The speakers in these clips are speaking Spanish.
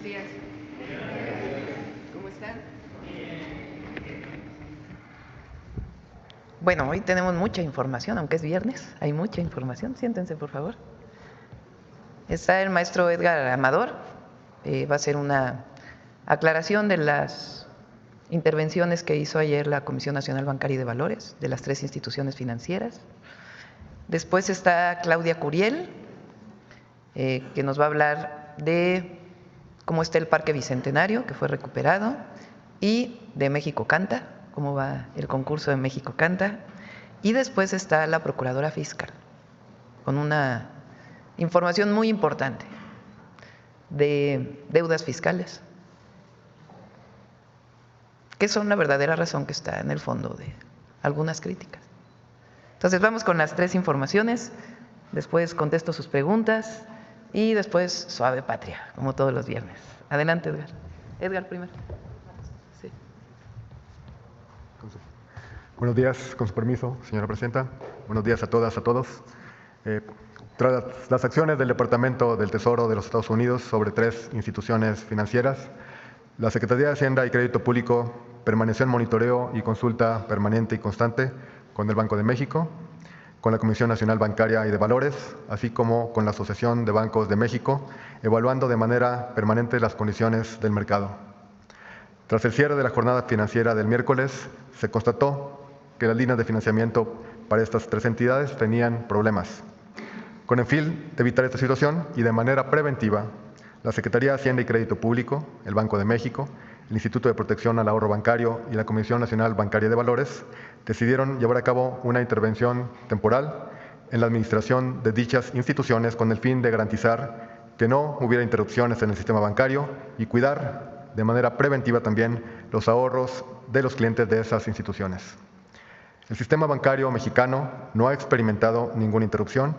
días. ¿Cómo están? Bueno, hoy tenemos mucha información, aunque es viernes, hay mucha información. Siéntense, por favor. Está el maestro Edgar Amador, va a hacer una aclaración de las intervenciones que hizo ayer la Comisión Nacional Bancaria y de Valores de las 3 instituciones financieras. Después está Claudia Curiel, que nos va a hablar de cómo está el Parque Bicentenario, que fue recuperado, y de México Canta, cómo va el concurso de México Canta. Y después está la Procuradora Fiscal, con una información muy importante de deudas fiscales, que son la verdadera razón que está en el fondo de algunas críticas. Entonces vamos con las 3 informaciones, después contesto sus preguntas y después suave patria, como todos los viernes. Adelante, Edgar. Edgar primero. Sí. Buenos días, con su permiso, señora presidenta. Buenos días a todas, a todos. Tras las acciones del Departamento del Tesoro de los Estados Unidos sobre 3 instituciones financieras, la Secretaría de Hacienda y Crédito Público permaneció en monitoreo y consulta permanente y constante con el Banco de México, con la Comisión Nacional Bancaria y de Valores, así como con la Asociación de Bancos de México, evaluando de manera permanente las condiciones del mercado. Tras el cierre de la jornada financiera del miércoles, se constató que las líneas de financiamiento para estas 3 entidades tenían problemas. Con el fin de evitar esta situación y de manera preventiva, la Secretaría de Hacienda y Crédito Público, el Banco de México, el Instituto de Protección al Ahorro Bancario y la Comisión Nacional Bancaria de Valores decidieron llevar a cabo una intervención temporal en la administración de dichas instituciones con el fin de garantizar que no hubiera interrupciones en el sistema bancario y cuidar de manera preventiva también los ahorros de los clientes de esas instituciones. El sistema bancario mexicano no ha experimentado ninguna interrupción,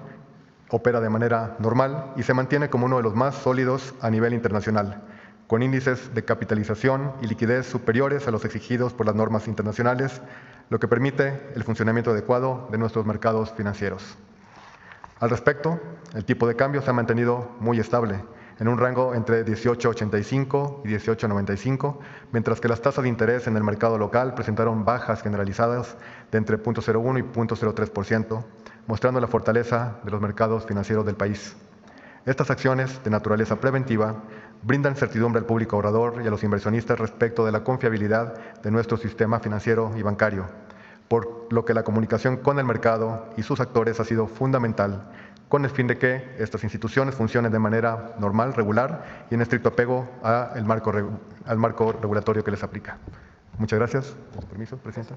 opera de manera normal y se mantiene como uno de los más sólidos a nivel internacional, con índices de capitalización y liquidez superiores a los exigidos por las normas internacionales, lo que permite el funcionamiento adecuado de nuestros mercados financieros. Al respecto, el tipo de cambio se ha mantenido muy estable, en un rango entre 18.85 y 18.95, mientras que las tasas de interés en el mercado local presentaron bajas generalizadas de entre 0.01 y 0.03%, mostrando la fortaleza de los mercados financieros del país. Estas acciones de naturaleza preventiva brindan certidumbre al público ahorrador y a los inversionistas respecto de la confiabilidad de nuestro sistema financiero y bancario, por lo que la comunicación con el mercado y sus actores ha sido fundamental, con el fin de que estas instituciones funcionen de manera normal, regular y en estricto apego al marco regulatorio que les aplica. Muchas gracias. Con su permiso, presidenta.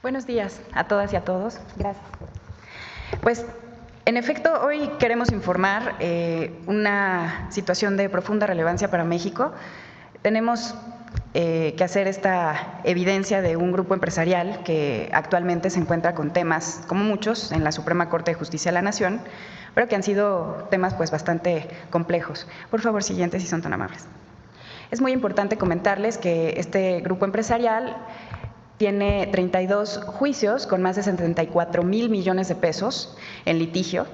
Buenos días a todas y a todos. Gracias. Pues, en efecto, hoy queremos informar una situación de profunda relevancia para México. Tenemos que hacer esta evidencia de un grupo empresarial que actualmente se encuentra con temas, como muchos, en la Suprema Corte de Justicia de la Nación, pero que han sido temas pues bastante complejos. Por favor, siguiente, si son tan amables. Es muy importante comentarles que este grupo empresarial tiene 32 juicios con más de 74,000 millones de pesos en litigio.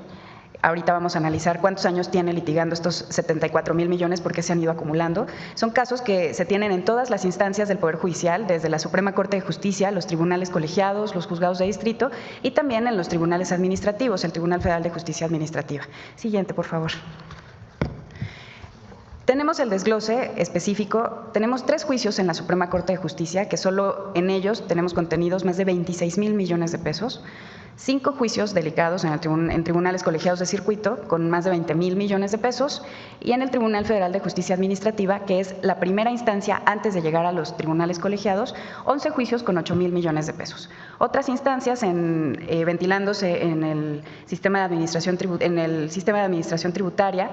Ahorita vamos a analizar cuántos años tiene litigando estos 74,000 millones, porque se han ido acumulando. Son casos que se tienen en todas las instancias del Poder Judicial, desde la Suprema Corte de Justicia, los tribunales colegiados, los juzgados de distrito y también en los tribunales administrativos, el Tribunal Federal de Justicia Administrativa. Siguiente, por favor. Tenemos el desglose específico. Tenemos 3 juicios en la Suprema Corte de Justicia, que solo en ellos tenemos contenidos más de 26,000 millones de pesos. 5 juicios delicados en tribunales colegiados de circuito con más de 20,000 millones de pesos y en el Tribunal Federal de Justicia Administrativa, que es la primera instancia antes de llegar a los tribunales colegiados, 11 juicios con 8,000 millones de pesos. Otras instancias ventilándose en el sistema de administración tributaria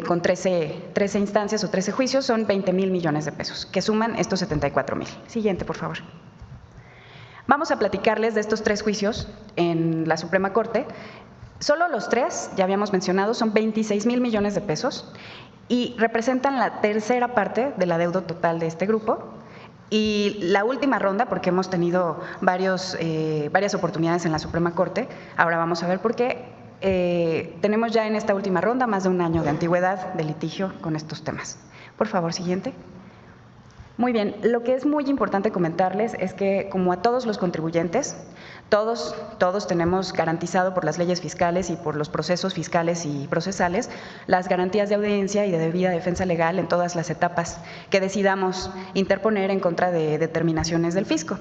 con 13 instancias o 13 juicios son 20,000 millones de pesos, que suman estos 74,000. Siguiente, por favor. Vamos a platicarles de estos 3 juicios en la Suprema Corte. Solo los 3, ya habíamos mencionado, son 26,000 millones de pesos y representan la tercera parte de la deuda total de este grupo. Y la última ronda, porque hemos tenido varias oportunidades en la Suprema Corte, ahora vamos a ver por qué, tenemos ya en esta última ronda más de un año de antigüedad de litigio con estos temas. Por favor, siguiente. Muy bien, lo que es muy importante comentarles es que, como a todos los contribuyentes, todos tenemos garantizado por las leyes fiscales y por los procesos fiscales y procesales las garantías de audiencia y de debida defensa legal en todas las etapas que decidamos interponer en contra de determinaciones del fisco.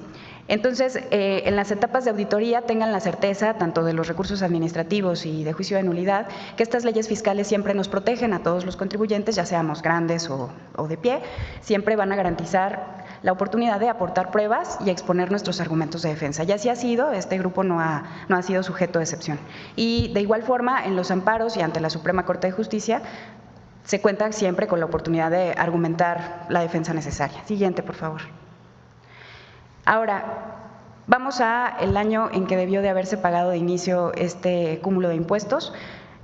Entonces, en las etapas de auditoría tengan la certeza, tanto de los recursos administrativos y de juicio de nulidad, que estas leyes fiscales siempre nos protegen a todos los contribuyentes, ya seamos grandes o de pie, siempre van a garantizar la oportunidad de aportar pruebas y exponer nuestros argumentos de defensa. Y así ha sido, este grupo no ha sido sujeto de excepción. Y de igual forma, en los amparos y ante la Suprema Corte de Justicia, se cuenta siempre con la oportunidad de argumentar la defensa necesaria. Siguiente, por favor. Ahora, vamos a el año en que debió de haberse pagado de inicio este cúmulo de impuestos.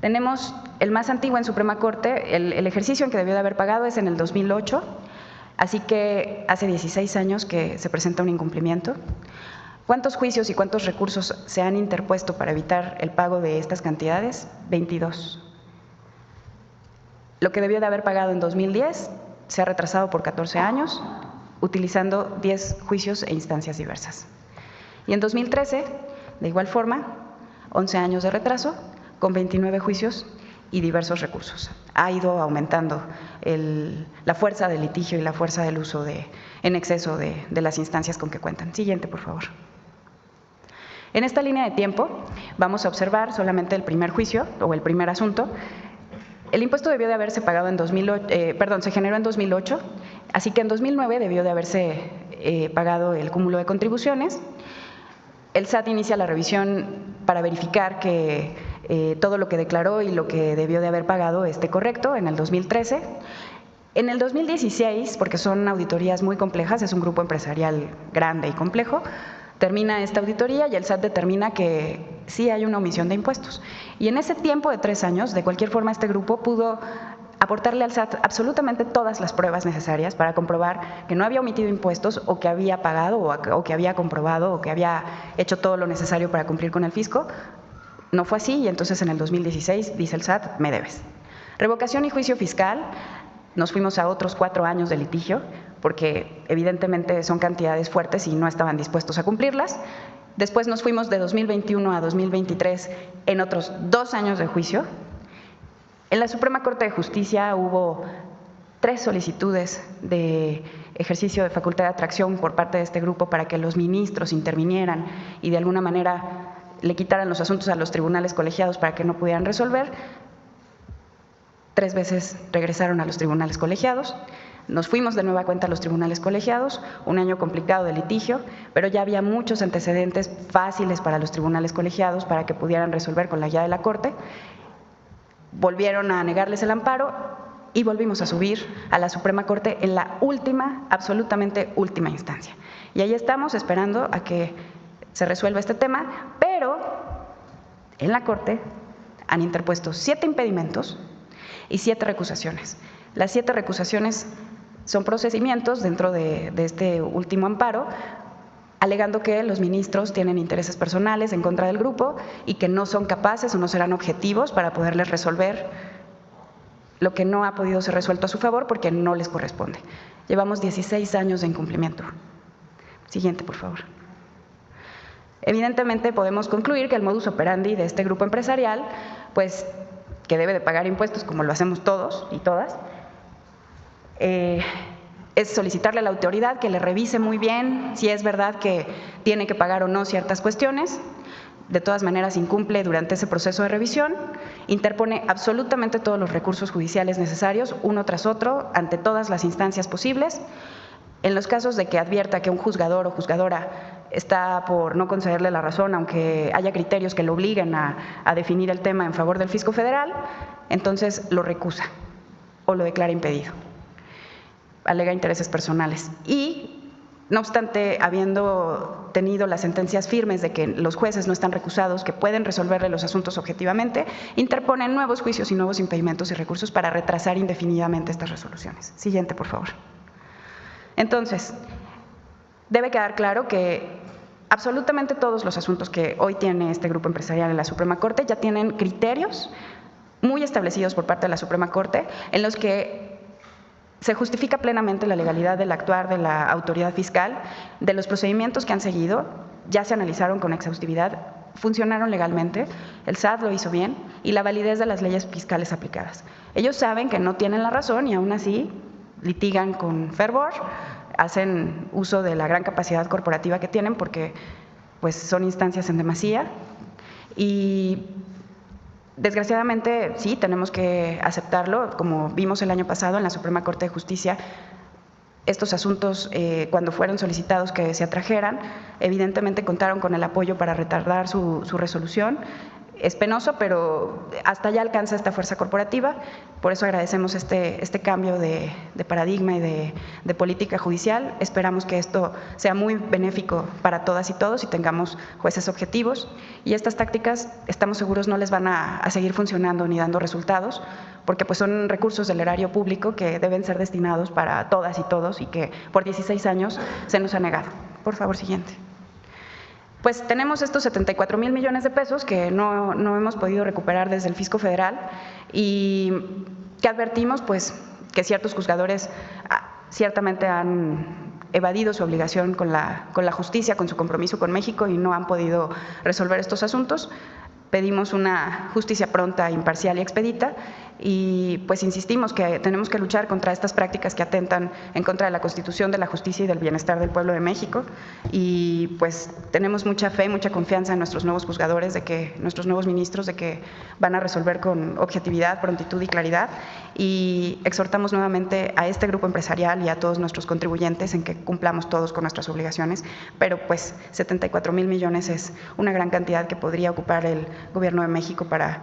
Tenemos el más antiguo en Suprema Corte, el ejercicio en que debió de haber pagado es en el 2008, así que hace 16 años que se presenta un incumplimiento. ¿Cuántos juicios y cuántos recursos se han interpuesto para evitar el pago de estas cantidades? 22. Lo que debió de haber pagado en 2010 se ha retrasado por 14 años, utilizando 10 juicios e instancias diversas. Y en 2013, de igual forma, 11 años de retraso, con 29 juicios y diversos recursos. Ha ido aumentando la fuerza del litigio y la fuerza del uso en exceso de las instancias con que cuentan. Siguiente, por favor. En esta línea de tiempo vamos a observar solamente el primer juicio o el primer asunto. El impuesto debió de haberse pagado en se generó en 2008, así que en 2009 debió de haberse pagado el cúmulo de contribuciones. El SAT inicia la revisión para verificar que todo lo que declaró y lo que debió de haber pagado esté correcto en el 2013. En el 2016, porque son auditorías muy complejas, es un grupo empresarial grande y complejo, termina esta auditoría y el SAT determina que sí hay una omisión de impuestos. Y en ese tiempo de 3 años, de cualquier forma, este grupo pudo aportarle al SAT absolutamente todas las pruebas necesarias para comprobar que no había omitido impuestos o que había pagado o que había comprobado o que había hecho todo lo necesario para cumplir con el fisco. No fue así y entonces en el 2016 dice el SAT, me debes. Revocación y juicio fiscal, nos fuimos a otros 4 años de litigio porque evidentemente son cantidades fuertes y no estaban dispuestos a cumplirlas. Después nos fuimos de 2021 a 2023 en otros 2 años de juicio. En la Suprema Corte de Justicia hubo 3 solicitudes de ejercicio de facultad de atracción por parte de este grupo para que los ministros intervinieran y de alguna manera le quitaran los asuntos a los tribunales colegiados para que no pudieran resolver. 3 veces regresaron a los tribunales colegiados. Nos fuimos de nueva cuenta a los tribunales colegiados, un año complicado de litigio, pero ya había muchos antecedentes fáciles para los tribunales colegiados para que pudieran resolver con la guía de la Corte. Volvieron a negarles el amparo y volvimos a subir a la Suprema Corte en la última, absolutamente última instancia. Y ahí estamos esperando a que se resuelva este tema, pero en la Corte han interpuesto 7 impedimentos y 7 recusaciones. Las 7 recusaciones son procedimientos dentro de este último amparo, alegando que los ministros tienen intereses personales en contra del grupo y que no son capaces o no serán objetivos para poderles resolver lo que no ha podido ser resuelto a su favor porque no les corresponde. Llevamos 16 años de incumplimiento. Siguiente, por favor. Evidentemente podemos concluir que el modus operandi de este grupo empresarial, pues que debe de pagar impuestos como lo hacemos todos y todas, es solicitarle a la autoridad que le revise muy bien si es verdad que tiene que pagar o no ciertas cuestiones. De todas maneras incumple durante ese proceso de revisión, interpone absolutamente todos los recursos judiciales necesarios, uno tras otro, ante todas las instancias posibles. En los casos de que advierta que un juzgador o juzgadora está por no concederle la razón, aunque haya criterios que lo obliguen a definir el tema en favor del fisco federal, entonces lo recusa o lo declara impedido. Alega intereses personales. Y, no obstante, habiendo tenido las sentencias firmes de que los jueces no están recusados, que pueden resolverle los asuntos objetivamente, interponen nuevos juicios y nuevos impedimentos y recursos para retrasar indefinidamente estas resoluciones. Siguiente, por favor. Entonces, debe quedar claro que absolutamente todos los asuntos que hoy tiene este grupo empresarial en la Suprema Corte ya tienen criterios muy establecidos por parte de la Suprema Corte en los que se justifica plenamente la legalidad del actuar de la autoridad fiscal, de los procedimientos que han seguido, ya se analizaron con exhaustividad, funcionaron legalmente, el SAT lo hizo bien, y la validez de las leyes fiscales aplicadas. Ellos saben que no tienen la razón y aún así litigan con fervor, hacen uso de la gran capacidad corporativa que tienen porque pues, son instancias en demasía y desgraciadamente sí, tenemos que aceptarlo, como vimos el año pasado en la Suprema Corte de Justicia. Estos asuntos, cuando fueron solicitados que se atrajeran, evidentemente contaron con el apoyo para retardar su resolución. Es penoso, pero hasta allá alcanza esta fuerza corporativa. Por eso agradecemos este cambio de paradigma y de política judicial. Esperamos que esto sea muy benéfico para todas y todos y tengamos jueces objetivos. Y estas tácticas, estamos seguros, no les van a seguir funcionando ni dando resultados, porque pues son recursos del erario público que deben ser destinados para todas y todos y que por 16 años se nos ha negado. Por favor, siguiente. Pues tenemos estos 74,000 millones de pesos que no hemos podido recuperar desde el Fisco Federal y que advertimos pues que ciertos juzgadores ciertamente han evadido su obligación con la justicia, con su compromiso con México y no han podido resolver estos asuntos. Pedimos una justicia pronta, imparcial y expedita y pues insistimos que tenemos que luchar contra estas prácticas que atentan en contra de la Constitución, de la justicia y del bienestar del pueblo de México y pues tenemos mucha fe y mucha confianza en nuestros nuevos juzgadores, de que nuestros nuevos ministros, de que van a resolver con objetividad, prontitud y claridad y exhortamos nuevamente a este grupo empresarial y a todos nuestros contribuyentes en que cumplamos todos con nuestras obligaciones, pero pues 74,000 millones es una gran cantidad que podría ocupar el Gobierno de México para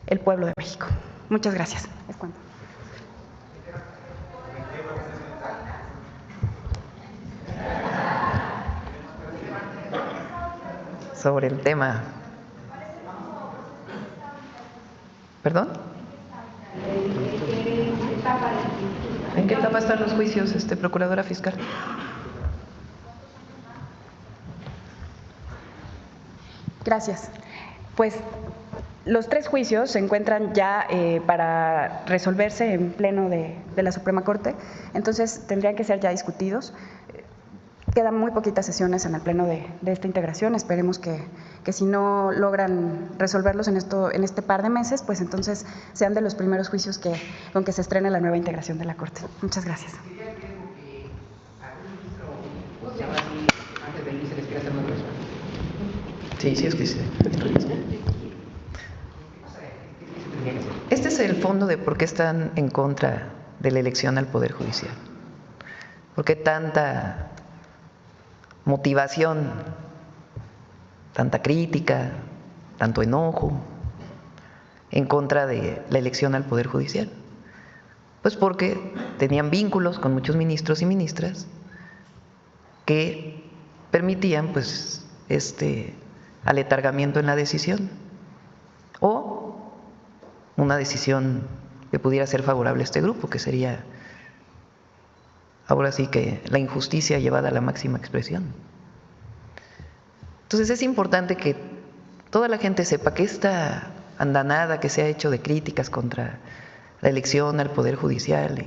el pueblo de México. Muchas gracias. Es cuanto. Sobre el tema. ¿Perdón? ¿En qué etapa están los juicios, Procuradora Fiscal? Gracias. Pues los 3 juicios se encuentran ya para resolverse en pleno de la Suprema Corte, entonces tendrían que ser ya discutidos. Quedan muy poquitas sesiones en el pleno de esta integración, esperemos que si no logran resolverlos en este par de meses, pues entonces sean de los primeros juicios con que se estrene la nueva integración de la Corte. Muchas gracias. Sí, es que sí. Este es el fondo de por qué están en contra de la elección al Poder Judicial. ¿Por qué tanta motivación, tanta crítica, tanto enojo en contra de la elección al Poder Judicial? Pues porque tenían vínculos con muchos ministros y ministras que permitían pues aletargamiento en la decisión o una decisión que pudiera ser favorable a este grupo, que sería ahora sí que la injusticia llevada a la máxima expresión. Entonces es importante que toda la gente sepa que esta andanada que se ha hecho de críticas contra la elección al Poder Judicial,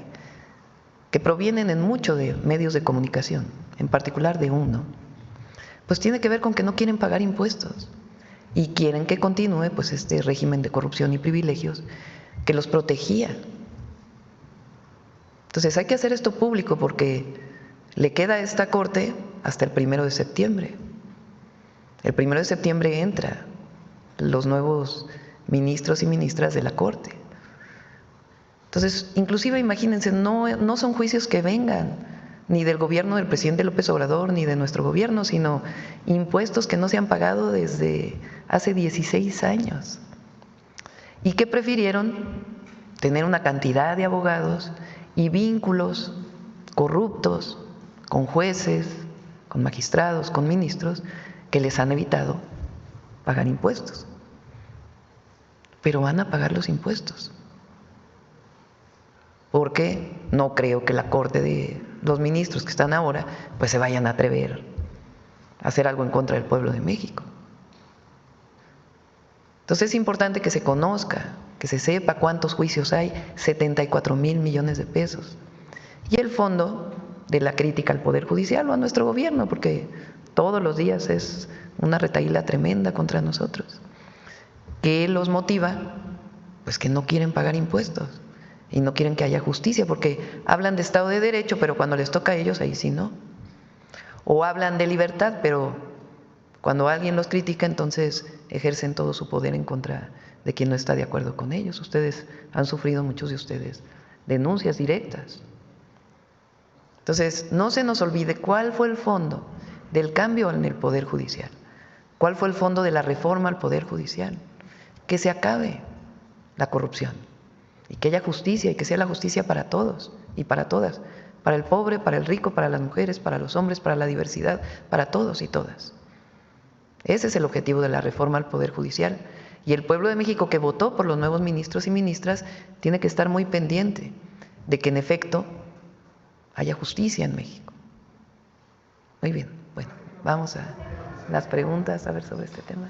que provienen en mucho de medios de comunicación, en particular de uno, pues tiene que ver con que no quieren pagar impuestos y quieren que continúe pues este régimen de corrupción y privilegios que los protegía. Entonces hay que hacer esto público porque le queda a esta Corte hasta el 1 de septiembre. El 1 de septiembre entran los nuevos ministros y ministras de la Corte. Entonces, inclusive imagínense, no son juicios que vengan ni del gobierno del presidente López Obrador, ni de nuestro gobierno, sino impuestos que no se han pagado desde hace 16 años. Y que prefirieron tener una cantidad de abogados y vínculos corruptos con jueces, con magistrados, con ministros, que les han evitado pagar impuestos. Pero van a pagar los impuestos. Porque no creo que la Corte de los ministros que están ahora pues se vayan a atrever hacer algo en contra del pueblo de México. Entonces es importante que se conozca, que se sepa cuántos juicios hay, 74,000 millones de pesos. Y el fondo de la crítica al Poder Judicial o a nuestro gobierno, porque todos los días es una retahíla tremenda contra nosotros. ¿Qué los motiva? Pues que no quieren pagar impuestos y no quieren que haya justicia, porque hablan de Estado de Derecho, pero cuando les toca a ellos, ahí sí no. O hablan de libertad, pero cuando alguien los critica, entonces ejercen todo su poder en contra de quien no está de acuerdo con ellos. Ustedes han sufrido, muchos de ustedes, denuncias directas. Entonces, no se nos olvide cuál fue el fondo del cambio en el Poder Judicial, cuál fue el fondo de la reforma al Poder Judicial, que se acabe la corrupción y que haya justicia y que sea la justicia para todos y para todas, para el pobre, para el rico, para las mujeres, para los hombres, para la diversidad, para todos y todas. Ese es el objetivo de la reforma al Poder Judicial. Y el pueblo de México que votó por los nuevos ministros y ministras tiene que estar muy pendiente de que en efecto haya justicia en México. Muy bien, bueno, vamos a las preguntas a ver sobre este tema.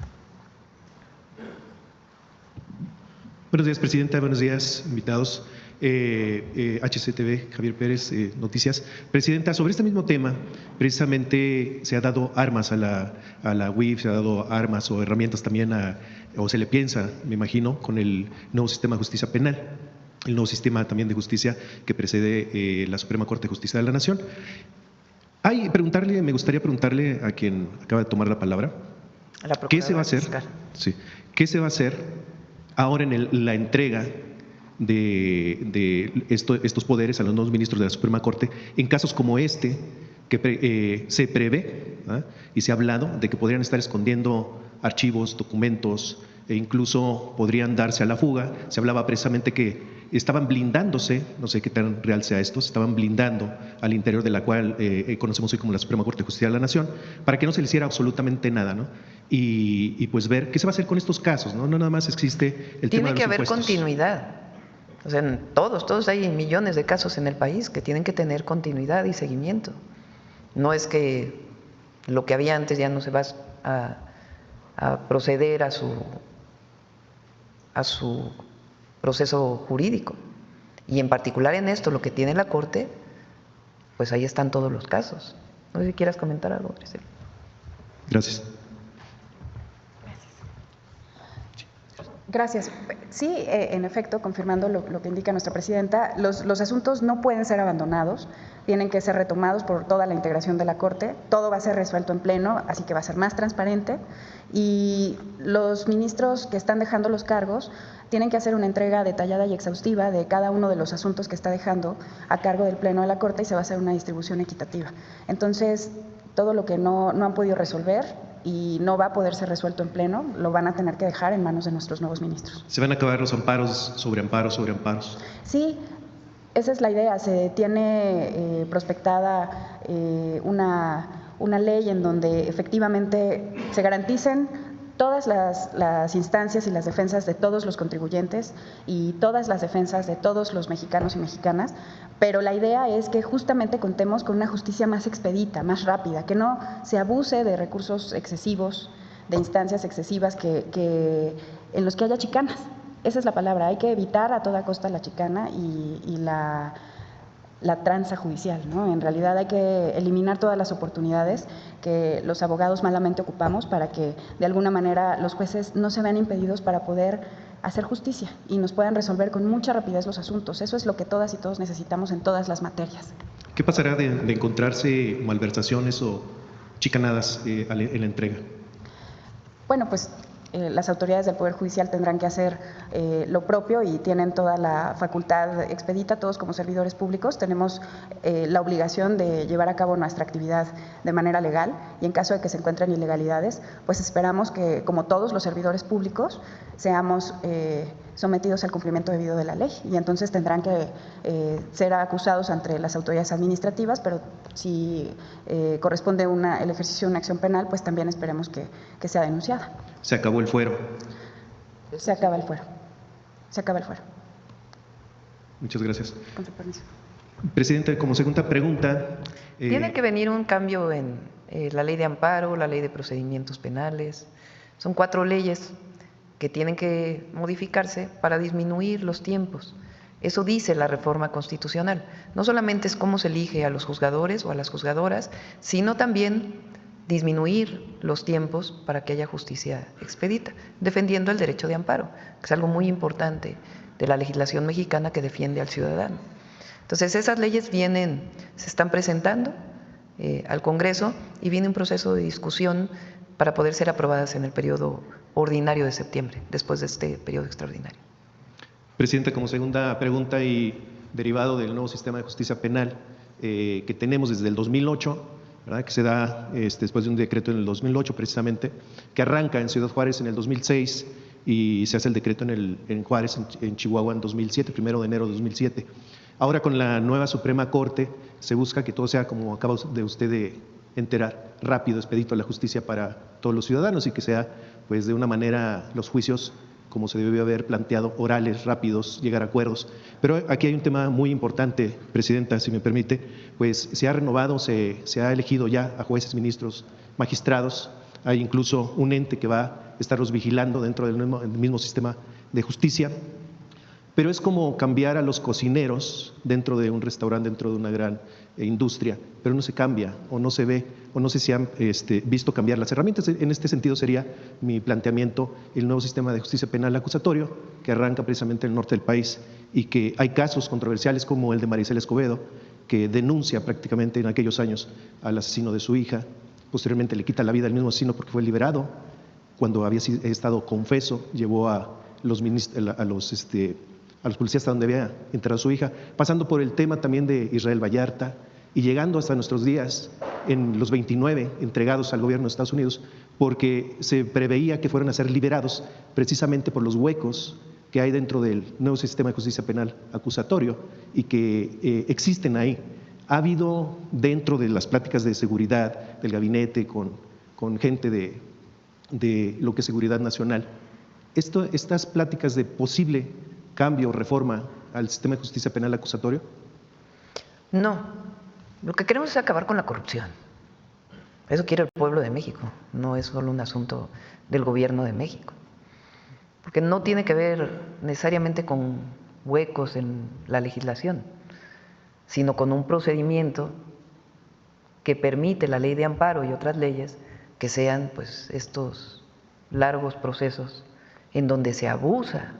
Buenos días, Presidenta. Buenos días, invitados. HCTV, Javier Pérez, Noticias. Presidenta, sobre este mismo tema, precisamente se ha dado armas a la UIF, se ha dado armas o herramientas también o se le piensa, me imagino, con el nuevo sistema de justicia penal, el nuevo sistema también de justicia que precede la Suprema Corte de Justicia de la Nación. Me gustaría preguntarle a quien acaba de tomar la palabra, ¿qué se va a hacer? Sí, ¿qué se va a hacer ahora en la entrega de estos poderes a los nuevos ministros de la Suprema Corte en casos como este, que se prevé y se ha hablado de que podrían estar escondiendo archivos, documentos e incluso podrían darse a la fuga? Se hablaba precisamente que estaban blindándose, no sé qué tan real sea esto, se estaban blindando al interior de la cual conocemos hoy como la Suprema Corte de Justicia de la Nación, para que no se le hiciera absolutamente nada, ¿no? Y pues ver qué se va a hacer con estos casos, ¿no? No nada más existe el tema de los impuestos. Tiene que haber continuidad. O sea, en todos hay millones de casos en el país que tienen que tener continuidad y seguimiento. No es que lo que había antes ya no se va a proceder a su proceso jurídico. Y en particular en esto, lo que tiene la Corte, pues ahí están todos los casos. No sé si quieras comentar algo, Priscila. Gracias. Gracias. Sí, en efecto, confirmando lo que indica nuestra presidenta, los asuntos no pueden ser abandonados, tienen que ser retomados por toda la integración de la Corte, todo va a ser resuelto en pleno, así que va a ser más transparente, y los ministros que están dejando los cargos tienen que hacer una entrega detallada y exhaustiva de cada uno de los asuntos que está dejando a cargo del pleno de la Corte y se va a hacer una distribución equitativa. Entonces, todo lo que no han podido resolver y no va a poder ser resuelto en pleno, lo van a tener que dejar en manos de nuestros nuevos ministros. ¿Se van a acabar los amparos sobre amparos sobre amparos? Sí, esa es la idea. Se tiene prospectada una ley en donde efectivamente se garanticen todas las instancias y las defensas de todos los contribuyentes y todas las defensas de todos los mexicanos y mexicanas, pero la idea es que justamente contemos con una justicia más expedita, más rápida, que no se abuse de recursos excesivos, de instancias excesivas en los que haya chicanas. Esa es la palabra, hay que evitar a toda costa la chicana y la tranza judicial, ¿no? En realidad hay que eliminar todas las oportunidades que los abogados malamente ocupamos para que de alguna manera los jueces no se vean impedidos para poder hacer justicia y nos puedan resolver con mucha rapidez los asuntos. Eso es lo que todas y todos necesitamos en todas las materias. ¿Qué pasará de encontrarse malversaciones o chicanadas en la entrega? Bueno, pues las autoridades del Poder Judicial tendrán que hacer lo propio y tienen toda la facultad expedita. Todos como servidores públicos tenemos la obligación de llevar a cabo nuestra actividad de manera legal y en caso de que se encuentren ilegalidades, pues esperamos que, como todos los servidores públicos, seamos sometidos al cumplimiento debido de la ley y entonces tendrán que ser acusados ante las autoridades administrativas, pero si corresponde el ejercicio de una acción penal, pues también esperemos que sea denunciada. Se acabó el fuero. Se acaba el fuero. Se acaba el fuero. Muchas gracias. Con su permiso. Presidente, como segunda pregunta… Tiene que venir un cambio en la ley de amparo, la ley de procedimientos penales. Son 4 leyes que tienen que modificarse para disminuir los tiempos. Eso dice la reforma constitucional. No solamente es cómo se elige a los juzgadores o a las juzgadoras, sino también disminuir los tiempos para que haya justicia expedita, defendiendo el derecho de amparo, que es algo muy importante de la legislación mexicana que defiende al ciudadano. Entonces, esas leyes se están presentando al Congreso y viene un proceso de discusión para poder ser aprobadas en el periodo ordinario de septiembre, después de este periodo extraordinario. Presidenta, como segunda pregunta y derivado del nuevo sistema de justicia penal que tenemos desde el 2008, ¿verdad?, que se da después de un decreto en el 2008 precisamente, que arranca en Ciudad Juárez en el 2006 y se hace el decreto en Juárez, en Chihuahua, en 2007, 1 de enero de 2007. Ahora con la nueva Suprema Corte se busca que todo sea, como acaba de usted de enterar, rápido, expedito a la justicia para todos los ciudadanos y que sea pues de una manera los juicios como se debió haber planteado, orales, rápidos, llegar a acuerdos. Pero aquí hay un tema muy importante, Presidenta, si me permite, pues se ha renovado, se ha elegido ya a jueces, ministros, magistrados, hay incluso un ente que va a estarlos vigilando dentro del mismo sistema de justicia, pero es como cambiar a los cocineros dentro de un restaurante, dentro de una gran industria, pero no se cambia o no se ve o no sé si han visto cambiar las herramientas. En este sentido sería mi planteamiento el nuevo sistema de justicia penal acusatorio que arranca precisamente en el norte del país y que hay casos controversiales como el de Maricela Escobedo, que denuncia prácticamente en aquellos años al asesino de su hija, posteriormente le quita la vida al mismo asesino porque fue liberado cuando había estado confeso, llevó a los policías hasta donde había entrado su hija, pasando por el tema también de Israel Vallarta y llegando hasta nuestros días en los 29 entregados al gobierno de Estados Unidos, porque se preveía que fueran a ser liberados precisamente por los huecos que hay dentro del nuevo sistema de justicia penal acusatorio y que existen ahí. Ha habido dentro de las pláticas de seguridad del gabinete con gente de lo que es seguridad nacional, estas pláticas de posible cambio o reforma al sistema de justicia penal acusatorio? No, lo que queremos es acabar con la corrupción. Eso quiere el pueblo de México, no es solo un asunto del gobierno de México, porque no tiene que ver necesariamente con huecos en la legislación, sino con un procedimiento que permite la ley de amparo y otras leyes que sean pues estos largos procesos en donde se abusa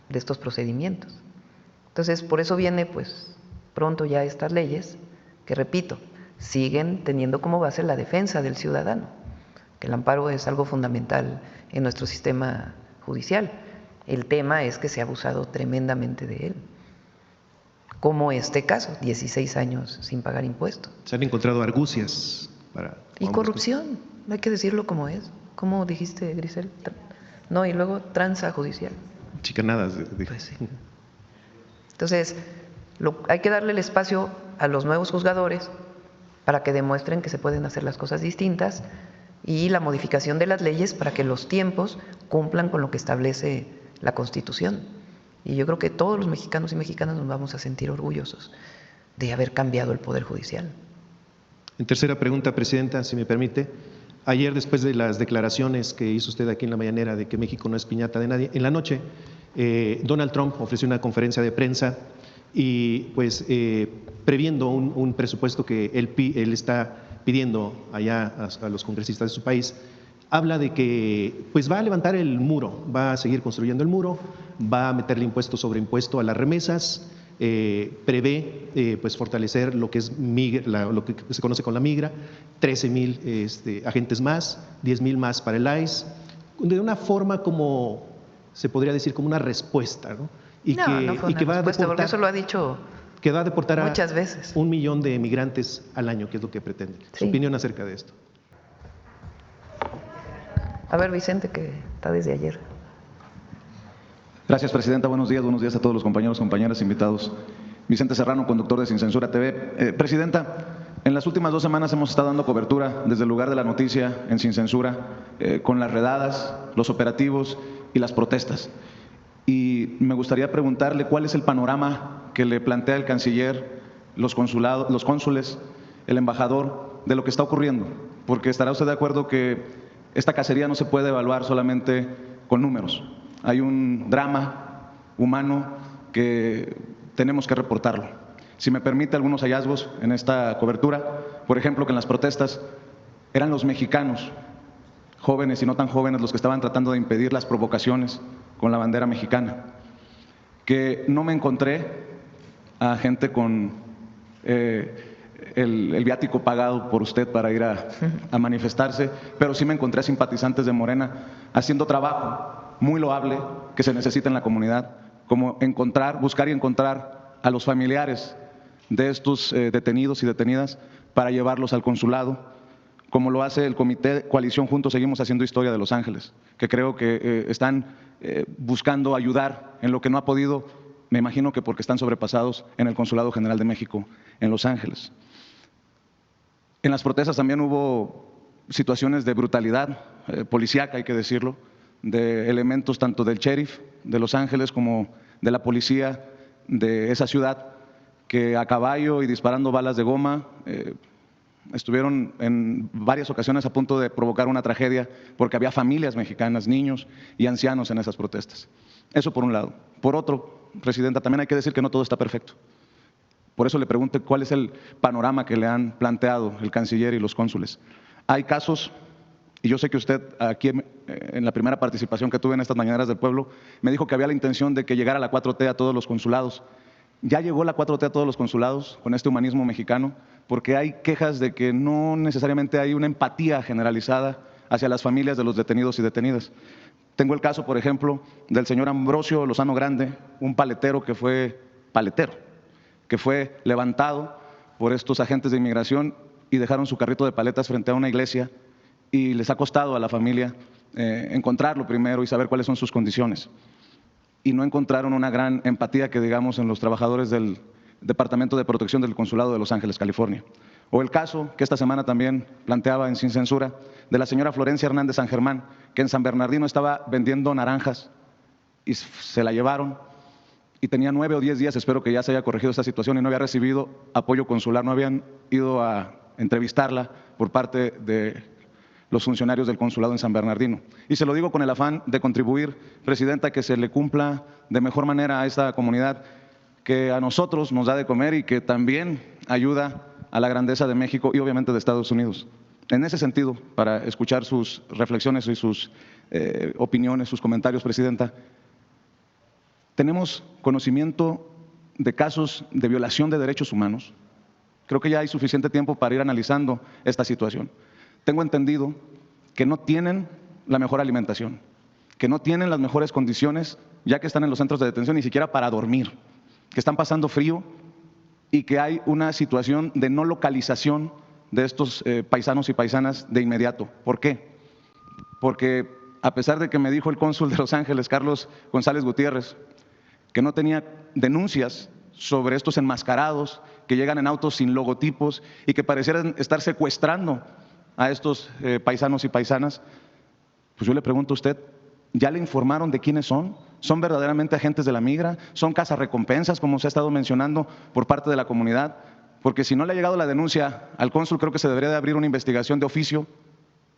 de estos procedimientos. Entonces, por eso viene pues pronto ya estas leyes que, repito, siguen teniendo como base la defensa del ciudadano, que el amparo es algo fundamental en nuestro sistema judicial. El tema es que se ha abusado tremendamente de él, como este caso, 16 años sin pagar impuestos. Se han encontrado argucias y corrupción, hay que decirlo como es. ¿Cómo dijiste, Grisel? No, y luego tranza judicial. Chicanadas. Pues sí. Entonces, hay que darle el espacio a los nuevos juzgadores para que demuestren que se pueden hacer las cosas distintas y la modificación de las leyes para que los tiempos cumplan con lo que establece la Constitución. Y yo creo que todos los mexicanos y mexicanas nos vamos a sentir orgullosos de haber cambiado el Poder Judicial. En tercera pregunta, Presidenta, si me permite. Ayer, después de las declaraciones que hizo usted aquí en la mañanera de que México no es piñata de nadie, en la noche Donald Trump ofreció una conferencia de prensa y pues previendo un presupuesto que él está pidiendo allá a los congresistas de su país, habla de que pues va a levantar el muro, va a seguir construyendo el muro, va a meterle impuesto sobre impuesto a las remesas, prevé pues fortalecer lo que es lo que se conoce con la migra, 13,000 agentes más, 10,000 más para el ICE, de una forma como se podría decir como una respuesta, ¿no? No fue una respuesta, porque eso lo ha dicho que va a deportar muchas veces. 1 millón de migrantes al año, que es lo que pretende. Sí. Su opinión acerca de esto. A ver, Vicente, que está desde ayer. Gracias, Presidenta. Buenos días a todos los compañeros, compañeras, invitados. Vicente Serrano, conductor de Sin Censura TV. Presidenta, en las últimas 2 semanas hemos estado dando cobertura desde el lugar de la noticia en Sin Censura con las redadas, los operativos y las protestas. Y me gustaría preguntarle cuál es el panorama que le plantea el canciller, los consulados, los cónsules, el embajador, de lo que está ocurriendo, porque estará usted de acuerdo que esta cacería no se puede evaluar solamente con números. Hay un drama humano que tenemos que reportarlo. Si me permite algunos hallazgos en esta cobertura, por ejemplo, que en las protestas eran los mexicanos, jóvenes y no tan jóvenes, los que estaban tratando de impedir las provocaciones con la bandera mexicana, que no me encontré a gente con el viático pagado por usted para ir a manifestarse, pero sí me encontré a simpatizantes de Morena haciendo trabajo muy loable que se necesita en la comunidad, como buscar y encontrar a los familiares de estos detenidos y detenidas para llevarlos al consulado, como lo hace el Comité Coalición Juntos Seguimos Haciendo Historia de Los Ángeles, que creo que están buscando ayudar en lo que no ha podido, me imagino que porque están sobrepasados en el Consulado General de México en Los Ángeles. En las protestas también hubo situaciones de brutalidad policíaca, hay que decirlo, de elementos tanto del sheriff de Los Ángeles como de la policía de esa ciudad, que a caballo y disparando balas de goma estuvieron en varias ocasiones a punto de provocar una tragedia porque había familias mexicanas, niños y ancianos en esas protestas. Eso por un lado. Por otro, Presidenta, también hay que decir que no todo está perfecto. Por eso le pregunto cuál es el panorama que le han planteado el canciller y los cónsules. Hay casos, y yo sé que usted aquí en la primera participación que tuve en estas Mañaneras del Pueblo, me dijo que había la intención de que llegara la 4T a todos los consulados. Ya llegó la 4T a todos los consulados con este humanismo mexicano, porque hay quejas de que no necesariamente hay una empatía generalizada hacia las familias de los detenidos y detenidas. Tengo el caso, por ejemplo, del señor Ambrosio Lozano Grande, un paletero que fue levantado por estos agentes de inmigración y dejaron su carrito de paletas frente a una iglesia y les ha costado a la familia encontrarlo primero y saber cuáles son sus condiciones. Y no encontraron una gran empatía que digamos en los trabajadores del Departamento de Protección del Consulado de Los Ángeles, California. O el caso que esta semana también planteaba en Sin Censura de la señora Florencia Hernández San Germán, que en San Bernardino estaba vendiendo naranjas y se la llevaron y tenía 9 o 10 días, espero que ya se haya corregido esta situación, y no había recibido apoyo consular, no habían ido a entrevistarla por parte de los funcionarios del consulado en San Bernardino. Y se lo digo con el afán de contribuir, Presidenta, que se le cumpla de mejor manera a esta comunidad que a nosotros nos da de comer y que también ayuda a la grandeza de México y obviamente de Estados Unidos. En ese sentido, para escuchar sus reflexiones y sus opiniones, sus comentarios, Presidenta, tenemos conocimiento de casos de violación de derechos humanos. Creo que ya hay suficiente tiempo para ir analizando esta situación. Tengo entendido que no tienen la mejor alimentación, que no tienen las mejores condiciones, ya que están en los centros de detención, ni siquiera para dormir, que están pasando frío y que hay una situación de no localización de estos paisanos y paisanas de inmediato. ¿Por qué? Porque a pesar de que me dijo el cónsul de Los Ángeles, Carlos González Gutiérrez, que no tenía denuncias sobre estos enmascarados que llegan en autos sin logotipos y que parecieran estar secuestrando a estos paisanos y paisanas, pues yo le pregunto a usted, ¿ya le informaron de quiénes son? ¿Son verdaderamente agentes de la migra? ¿Son cazarrecompensas, como se ha estado mencionando por parte de la comunidad? Porque si no le ha llegado la denuncia al cónsul, creo que se debería de abrir una investigación de oficio,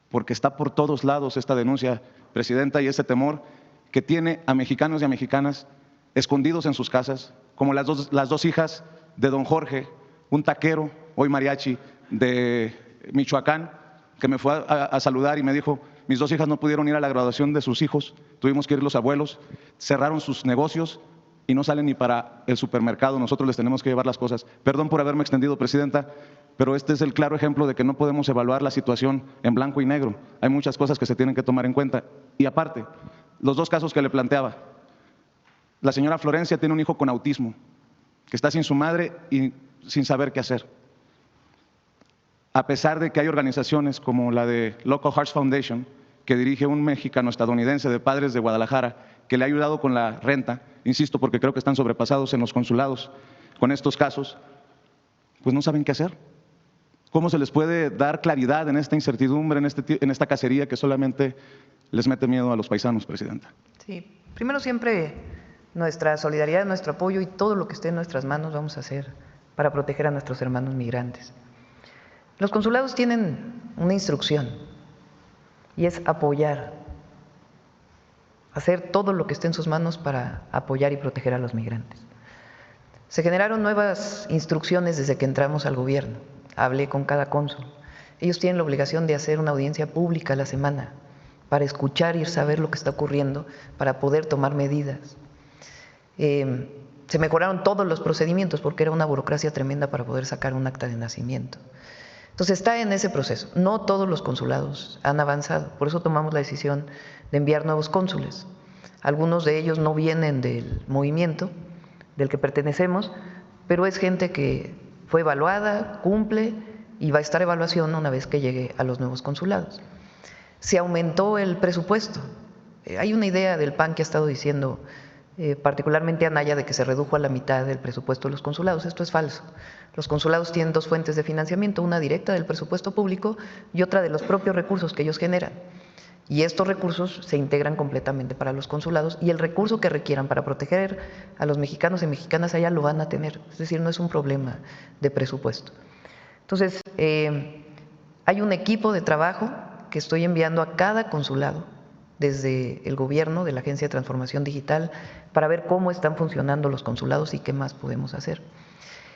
porque está por todos lados esta denuncia, Presidenta, y ese temor que tiene a mexicanos y a mexicanas escondidos en sus casas, como las dos hijas de don Jorge, un taquero, hoy mariachi, de Michoacán, que me fue a saludar y me dijo, mis 2 hijas no pudieron ir a la graduación de sus hijos, tuvimos que ir los abuelos, cerraron sus negocios y no salen ni para el supermercado, nosotros les tenemos que llevar las cosas. Perdón por haberme extendido, Presidenta, pero este es el claro ejemplo de que no podemos evaluar la situación en blanco y negro. Hay muchas cosas que se tienen que tomar en cuenta. Y aparte, los 2 casos que le planteaba, la señora Florencia tiene un hijo con autismo, que está sin su madre y sin saber qué hacer. A pesar de que hay organizaciones como la de Local Hearts Foundation, que dirige un mexicano estadounidense de padres de Guadalajara, que le ha ayudado con la renta, insisto, porque creo que están sobrepasados en los consulados con estos casos, pues no saben qué hacer. ¿Cómo se les puede dar claridad en esta incertidumbre, en esta cacería que solamente les mete miedo a los paisanos, Presidenta? Sí, primero siempre nuestra solidaridad, nuestro apoyo y todo lo que esté en nuestras manos vamos a hacer para proteger a nuestros hermanos migrantes. Los consulados tienen una instrucción y es apoyar, hacer todo lo que esté en sus manos para apoyar y proteger a los migrantes. Se generaron nuevas instrucciones desde que entramos al gobierno. Hablé con cada cónsul. Ellos tienen la obligación de hacer una audiencia pública a la semana para escuchar y saber lo que está ocurriendo, para poder tomar medidas. Se mejoraron todos los procedimientos porque era una burocracia tremenda para poder sacar un acta de nacimiento. Entonces está en ese proceso. No todos los consulados han avanzado, por eso tomamos la decisión de enviar nuevos cónsules. Algunos de ellos no vienen del movimiento del que pertenecemos, pero es gente que fue evaluada, cumple y va a estar evaluación una vez que llegue a los nuevos consulados. Se aumentó el presupuesto. Hay una idea del PAN que ha estado diciendo, particularmente Anaya, de que se redujo a la mitad del presupuesto de los consulados. Esto es falso. Los consulados tienen dos fuentes de financiamiento, una directa del presupuesto público y otra de los propios recursos que ellos generan. Y estos recursos se integran completamente para los consulados y el recurso que requieran para proteger a los mexicanos y mexicanas allá lo van a tener. Es decir, no es un problema de presupuesto. Entonces, hay un equipo de trabajo que estoy enviando a cada consulado desde el gobierno de la Agencia de Transformación Digital para ver cómo están funcionando los consulados y qué más podemos hacer.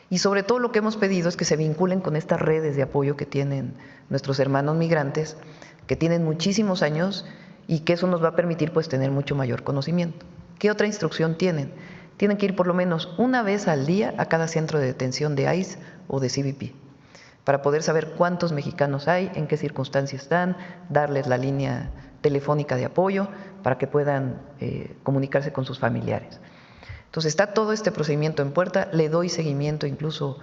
Y sobre todo lo que hemos pedido es que se vinculen con estas redes de apoyo que tienen nuestros hermanos migrantes, que tienen muchísimos años y que eso nos va a permitir pues tener mucho mayor conocimiento. ¿Qué otra instrucción tienen? Tienen que ir por lo menos una vez al día a cada centro de detención de ICE o de CBP para poder saber cuántos mexicanos hay, en qué circunstancias están, darles la línea telefónica de apoyo para que puedan comunicarse con sus familiares. Entonces está todo este procedimiento en puerta, le doy seguimiento incluso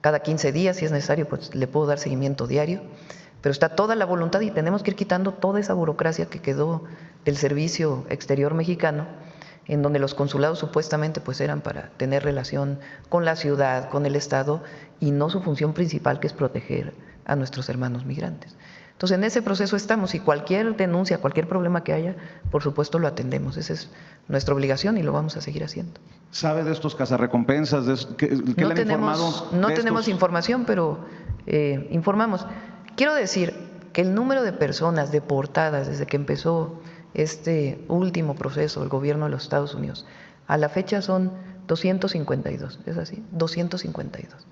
cada 15 días, si es necesario, pues le puedo dar seguimiento diario, pero está toda la voluntad y tenemos que ir quitando toda esa burocracia que quedó del servicio exterior mexicano, en donde los consulados supuestamente pues eran para tener relación con la ciudad, con el Estado, y no su función principal, que es proteger a nuestros hermanos migrantes. Entonces, en ese proceso estamos y cualquier denuncia, cualquier problema que haya, por supuesto lo atendemos. Esa es nuestra obligación y lo vamos a seguir haciendo. ¿Sabe de estos cazarrecompensas? ¿Qué le han informado? No tenemos información, pero informamos. Quiero decir que el número de personas deportadas desde que empezó este último proceso del gobierno de los Estados Unidos a la fecha son 252, ¿es así? 252.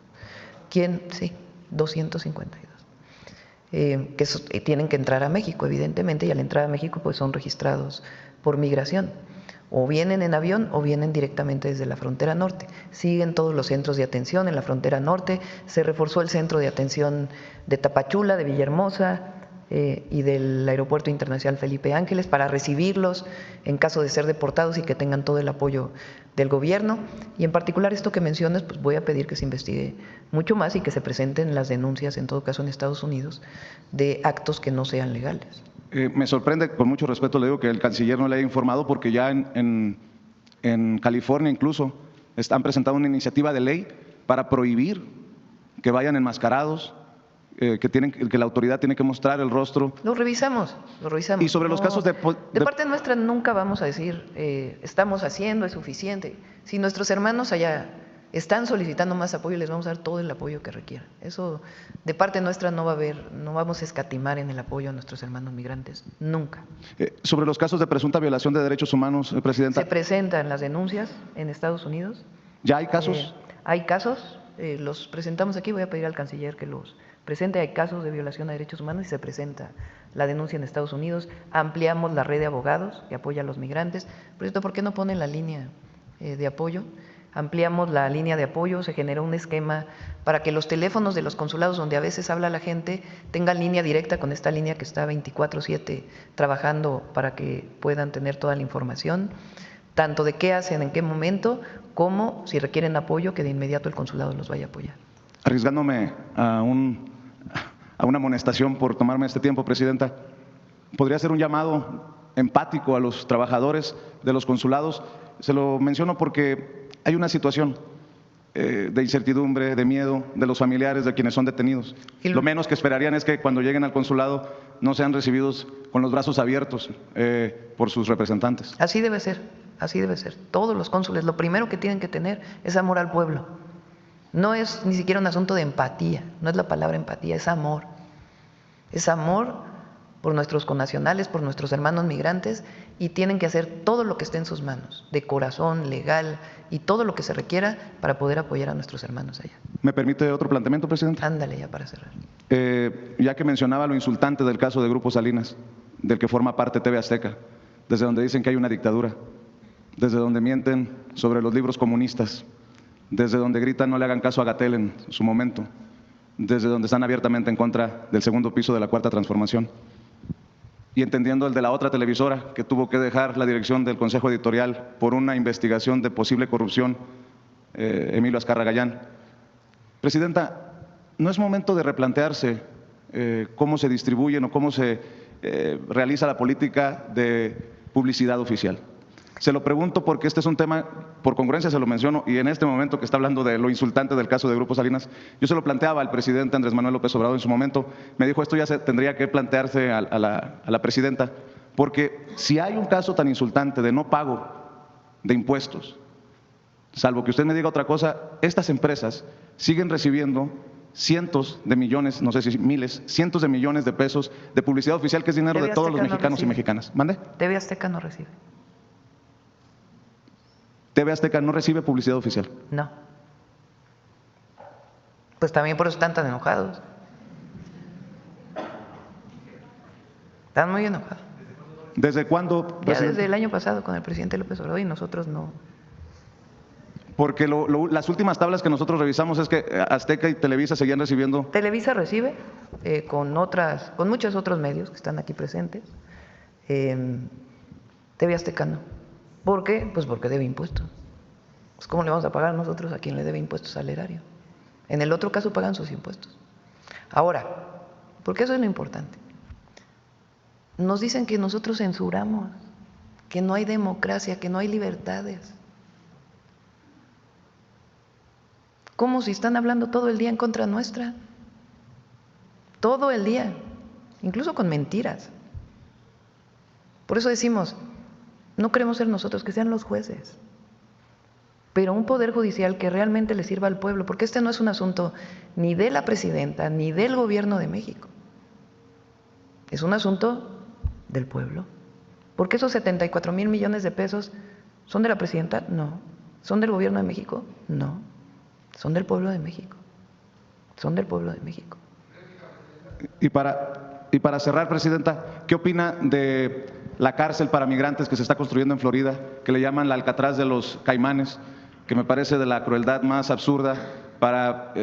¿Quién? Sí, 252. Que tienen que entrar a México, evidentemente, y al entrar a México pues son registrados por migración. O vienen en avión o vienen directamente desde la frontera norte. Siguen todos los centros de atención en la frontera norte. Se reforzó el centro de atención de Tapachula, de Villahermosa y del Aeropuerto Internacional Felipe Ángeles para recibirlos en caso de ser deportados y que tengan todo el apoyo del gobierno. Y en particular esto que mencionas, pues voy a pedir que se investigue mucho más y que se presenten las denuncias, en todo caso en Estados Unidos, de actos que no sean legales. Me sorprende, con mucho respeto le digo, que el canciller no le haya informado, porque ya en California incluso han presentado una iniciativa de ley para prohibir que vayan enmascarados, que la autoridad tiene que mostrar el rostro. Lo revisamos. Y sobre los casos de parte nuestra nunca vamos a decir estamos haciendo, es suficiente. Si nuestros hermanos allá están solicitando más apoyo, les vamos a dar todo el apoyo que requieran. Eso de parte nuestra no va a haber, no vamos a escatimar en el apoyo a nuestros hermanos migrantes, nunca. Sobre los casos de presunta violación de derechos humanos, Presidenta. Se presentan las denuncias en Estados Unidos. ¿Ya hay casos? Hay casos, los presentamos aquí, voy a pedir al canciller que los presente. Hay casos de violación a derechos humanos y se presenta la denuncia en Estados Unidos. Ampliamos la red de abogados que apoya a los migrantes. Por cierto, ¿por qué no ponen la línea de apoyo? Ampliamos la línea de apoyo, se generó un esquema para que los teléfonos de los consulados donde a veces habla la gente tengan línea directa con esta línea que está 24/7 trabajando para que puedan tener toda la información, tanto de qué hacen, en qué momento, como si requieren apoyo, que de inmediato el consulado los vaya a apoyar. Arriesgándome a una amonestación por tomarme este tiempo, Presidenta, ¿podría hacer un llamado empático a los trabajadores de los consulados? Se lo menciono porque hay una situación de incertidumbre, de miedo de los familiares de quienes son detenidos. Lo menos que esperarían es que cuando lleguen al consulado no sean recibidos con los brazos abiertos por sus representantes. Así debe ser, así debe ser. Todos los cónsules lo primero que tienen que tener es amor al pueblo. No es ni siquiera un asunto de empatía, no es la palabra empatía, es amor. Es amor por nuestros connacionales, por nuestros hermanos migrantes, y tienen que hacer todo lo que esté en sus manos, de corazón, legal, y todo lo que se requiera para poder apoyar a nuestros hermanos allá. ¿Me permite otro planteamiento, presidente? Ándale ya para cerrar. Ya que mencionaba lo insultante del caso de Grupo Salinas, del que forma parte TV Azteca, desde donde dicen que hay una dictadura, desde donde mienten sobre los libros comunistas, desde donde gritan no le hagan caso a Gatell en su momento, desde donde están abiertamente en contra del segundo piso de la Cuarta Transformación, y entendiendo el de la otra televisora que tuvo que dejar la dirección del Consejo Editorial por una investigación de posible corrupción, Emilio Azcarra Gallán. Presidenta, ¿no es momento de replantearse cómo se distribuyen o cómo se realiza la política de publicidad oficial? Se lo pregunto porque este es un tema, por congruencia se lo menciono, y en este momento que está hablando de lo insultante del caso de Grupo Salinas, yo se lo planteaba al presidente Andrés Manuel López Obrador en su momento, me dijo esto ya se tendría que plantearse a la presidenta, porque si hay un caso tan insultante de no pago de impuestos, salvo que usted me diga otra cosa, estas empresas siguen recibiendo cientos de millones, no sé si miles, cientos de millones de pesos de publicidad oficial, que es dinero de todos los mexicanos y mexicanas. ¿Mande? TV Azteca no recibe. TV Azteca no recibe publicidad oficial. No. Pues también por eso están tan enojados. Están muy enojados. ¿Desde cuándo, Ya presidente? desde el año pasado con el presidente López Obrador, y nosotros no. Porque las últimas tablas que nosotros revisamos es que Azteca y Televisa seguían recibiendo. Televisa recibe con muchos otros medios que están aquí presentes. TV Azteca no. ¿Por qué? Pues porque debe impuestos. Pues ¿cómo le vamos a pagar nosotros a quien le debe impuestos al erario? En el otro caso pagan sus impuestos. Ahora, porque eso es lo importante. Nos dicen que nosotros censuramos, que no hay democracia, que no hay libertades. ¿Cómo si están hablando todo el día en contra nuestra? Todo el día, incluso con mentiras. Por eso decimos, no queremos ser nosotros, que sean los jueces, pero un poder judicial que realmente le sirva al pueblo, porque este no es un asunto ni de la presidenta ni del gobierno de México, es un asunto del pueblo. ¿Por qué esos 74,000 millones de pesos son de la presidenta? No. ¿Son del gobierno de México? No. Son del pueblo de México. Son del pueblo de México. Y para cerrar, presidenta, ¿qué opina de la cárcel para migrantes que se está construyendo en Florida, que le llaman la Alcatraz de los Caimanes, que me parece de la crueldad más absurda, para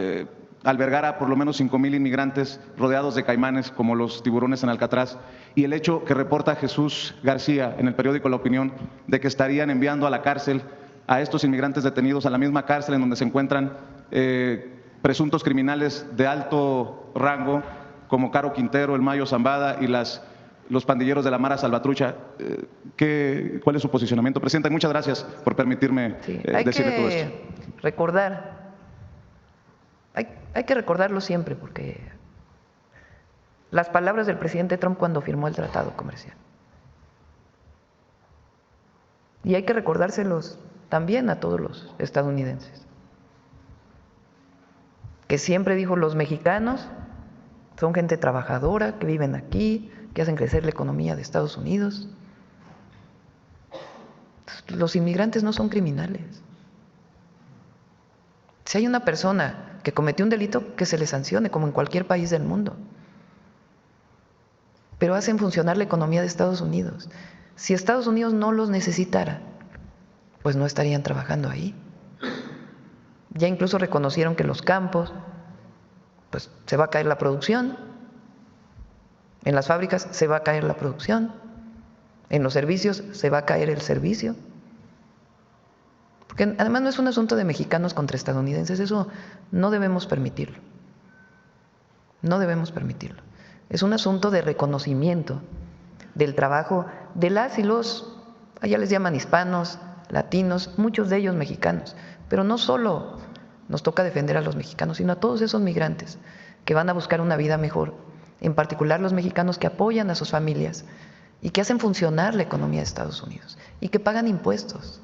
albergar a por lo menos 5,000 inmigrantes rodeados de caimanes como los tiburones en Alcatraz? Y el hecho que reporta Jesús García en el periódico La Opinión de que estarían enviando a la cárcel a estos inmigrantes detenidos, a la misma cárcel en donde se encuentran presuntos criminales de alto rango como Caro Quintero, el Mayo Zambada y los pandilleros de la Mara Salvatrucha. ¿Cuál es su posicionamiento, presidenta? Muchas gracias por permitirme decirle todo esto. Hay que recordarlo siempre, porque las palabras del presidente Trump cuando firmó el tratado comercial. Y hay que recordárselos también a todos los estadounidenses, que siempre dijo: los mexicanos son gente trabajadora, que viven aquí, que hacen crecer la economía de Estados Unidos. Los inmigrantes no son criminales. Si hay una persona que cometió un delito, que se le sancione, como en cualquier país del mundo. Pero hacen funcionar la economía de Estados Unidos. Si Estados Unidos no los necesitara, pues no estarían trabajando ahí. Ya incluso reconocieron que los campos, pues se va a caer la producción, en las fábricas se va a caer la producción, en los servicios se va a caer el servicio. Porque además no es un asunto de mexicanos contra estadounidenses, eso no debemos permitirlo. No debemos permitirlo. Es un asunto de reconocimiento del trabajo de las y los, allá les llaman hispanos, latinos, muchos de ellos mexicanos. Pero no solo nos toca defender a los mexicanos, sino a todos esos migrantes que van a buscar una vida mejor, en particular los mexicanos que apoyan a sus familias y que hacen funcionar la economía de Estados Unidos y que pagan impuestos.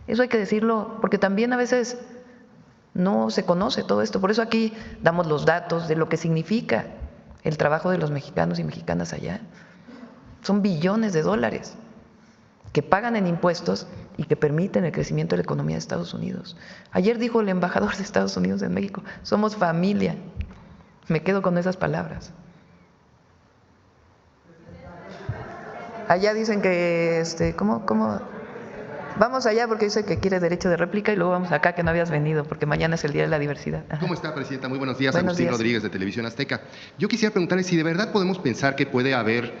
Eso hay que decirlo, porque también a veces No se conoce todo esto. Por eso aquí damos los datos de lo que significa el trabajo de los mexicanos y mexicanas allá. Son billones de dólares que pagan en impuestos y que permiten el crecimiento de la economía de Estados Unidos. Ayer dijo el embajador de Estados Unidos en México, somos familia. Me quedo con esas palabras. Allá dicen que, ¿cómo? Vamos allá porque dice que quiere derecho de réplica y luego vamos acá que no habías venido porque mañana es el Día de la Diversidad. Ajá. ¿Cómo está, Presidenta? Muy buenos días. Buenos Agustín días. Rodríguez, de Televisión Azteca. Yo quisiera preguntarle si de verdad podemos pensar que puede haber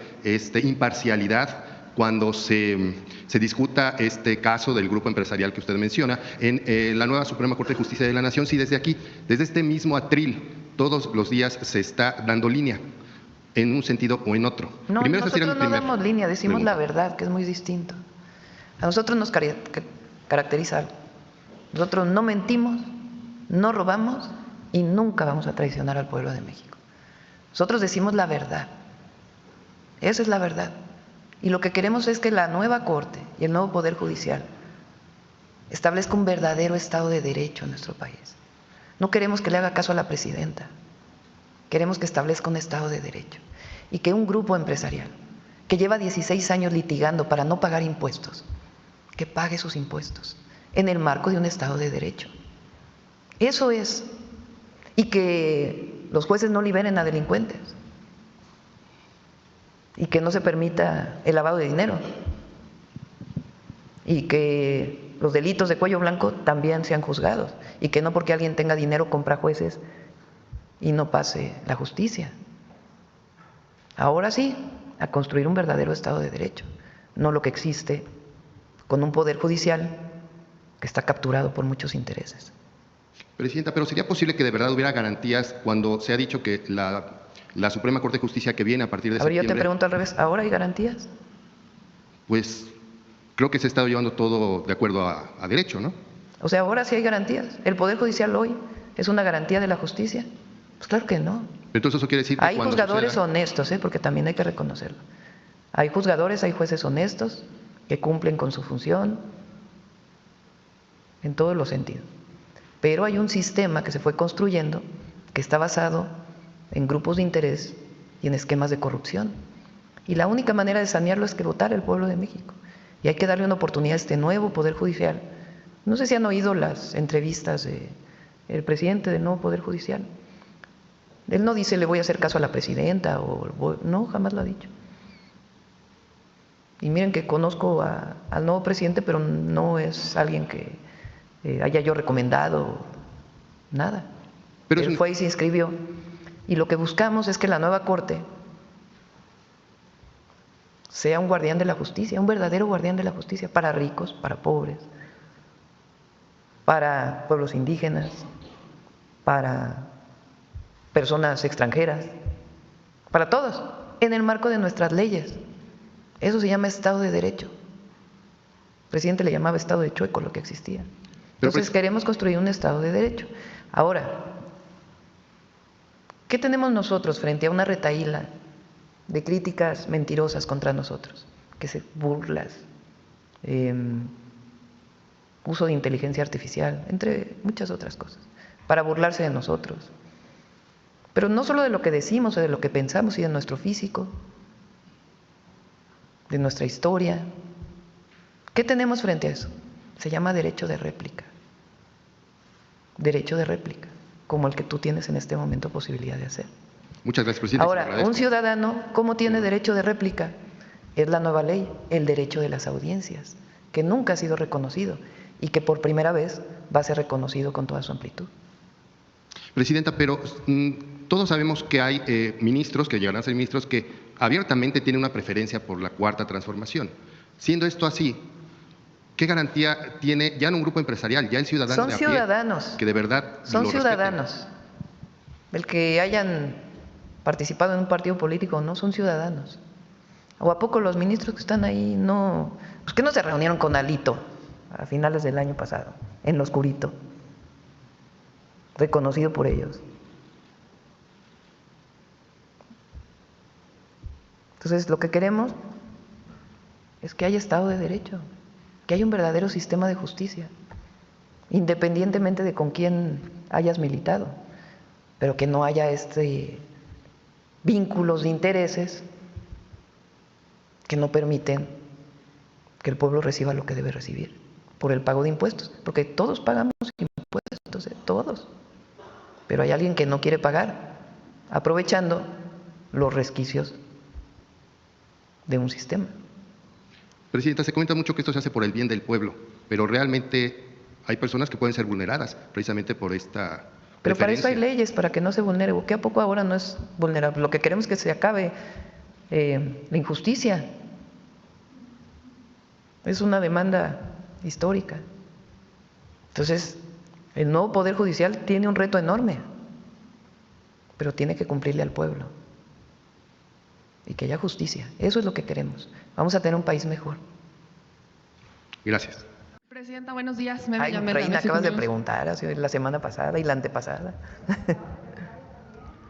imparcialidad cuando se discuta este caso del grupo empresarial que usted menciona en la nueva Suprema Corte de Justicia de la Nación, si desde aquí, desde este mismo atril, todos los días se está dando línea en un sentido o en otro. No, Primero, esa sería nosotros mi no primera damos línea, decimos pregunta. la verdad, que es muy distinto. A nosotros nos caracteriza algo. Nosotros no mentimos, no robamos y nunca vamos a traicionar al pueblo de México. Nosotros decimos la verdad. Esa es la verdad. Y lo que queremos es que la nueva Corte y el nuevo Poder Judicial establezca un verdadero Estado de Derecho en nuestro país. No queremos que le haga caso a la presidenta. Queremos que establezca un Estado de Derecho y que un grupo empresarial que lleva 16 años litigando para no pagar impuestos, que pague sus impuestos en el marco de un Estado de Derecho. Eso es. Y que los jueces no liberen a delincuentes y que no se permita el lavado de dinero y que los delitos de cuello blanco también sean juzgados y que no porque alguien tenga dinero compra jueces y no pase la justicia. Ahora sí, a construir un verdadero Estado de Derecho, no lo que existe con un poder judicial que está capturado por muchos intereses. Presidenta, pero ¿sería posible que de verdad hubiera garantías cuando se ha dicho que la Suprema Corte de Justicia que viene a partir de A ver, yo septiembre, te pregunto al revés, ¿ahora hay garantías? pues creo que se ha estado llevando todo de acuerdo a derecho, ¿no? O sea, ahora sí hay garantías. ¿El Poder Judicial hoy es una garantía de la justicia? Pues claro que no. Entonces eso quiere decir que Hay cuando juzgadores suceda- honestos, porque también hay que reconocerlo. Hay juzgadores, hay jueces honestos que cumplen con su función en todos los sentidos. Pero hay un sistema que se fue construyendo que está basado en grupos de interés y en esquemas de corrupción. Y la única manera de sanearlo es que votara el pueblo de México. Y hay que darle una oportunidad a este nuevo Poder Judicial. No sé si han oído las entrevistas del presidente del nuevo Poder Judicial. Él no dice le voy a hacer caso a la presidenta no, jamás lo ha dicho. Y miren que conozco al nuevo presidente, pero no es alguien que haya yo recomendado nada. Pero Él fue y se inscribió. Y lo que buscamos es que la nueva Corte sea un guardián de la justicia, un verdadero guardián de la justicia, para ricos, para pobres, para pueblos indígenas, para personas extranjeras, para todos, en el marco de nuestras leyes. Eso se llama Estado de Derecho. El presidente le llamaba Estado de chueco lo que existía. Entonces queremos construir un Estado de Derecho. Ahora, ¿qué tenemos nosotros frente a una retahíla de críticas mentirosas contra nosotros? Que se burlas, uso de inteligencia artificial, entre muchas otras cosas, para burlarse de nosotros. Pero no solo de lo que decimos o de lo que pensamos, sino de nuestro físico, de nuestra historia. ¿Qué tenemos frente a eso? Se llama derecho de réplica. Derecho de réplica, como el que tú tienes en este momento posibilidad de hacer. Muchas gracias, presidente. se lo Ahora, agradezco. un ciudadano, ¿cómo tiene derecho de réplica? Es la nueva ley, el derecho de las audiencias, que nunca ha sido reconocido y que por primera vez va a ser reconocido con toda su amplitud. Presidenta, pero todos sabemos que hay ministros, que llegarán a ser ministros, que abiertamente tienen una preferencia por la Cuarta Transformación. Siendo esto así, ¿qué garantía tiene ya no un grupo empresarial, ya el ciudadano Son de a pie, ciudadanos. que de verdad Son lo respeten? ciudadanos. El que hayan participado en un partido político o no, son ciudadanos. ¿O a poco los ministros que están ahí no? Pues que no se reunieron con Alito a finales del año pasado, en lo oscurito, reconocido por ellos. Entonces, lo que queremos es que haya Estado de Derecho, que haya un verdadero sistema de justicia independientemente de con quién hayas militado, pero que no haya vínculos de intereses que no permiten que el pueblo reciba lo que debe recibir por el pago de impuestos, porque todos pagamos impuestos, todos, pero hay alguien que no quiere pagar, aprovechando los resquicios de un sistema. Presidenta, se comenta mucho que esto se hace por el bien del pueblo, pero realmente hay personas que pueden ser vulneradas precisamente por esta Pero para eso hay preferencia. leyes, para que no se vulnere. ¿Qué a poco ahora no es vulnerable? Lo que queremos es que se acabe la injusticia. Es una demanda histórica. Entonces, el nuevo Poder Judicial tiene un reto enorme, pero tiene que cumplirle al pueblo y que haya justicia. Eso es lo que queremos. Vamos a tener un país mejor. Gracias. Presidenta, buenos días. Me Ay, llamo Reina, acabas de preguntar hace la semana pasada y la antepasada.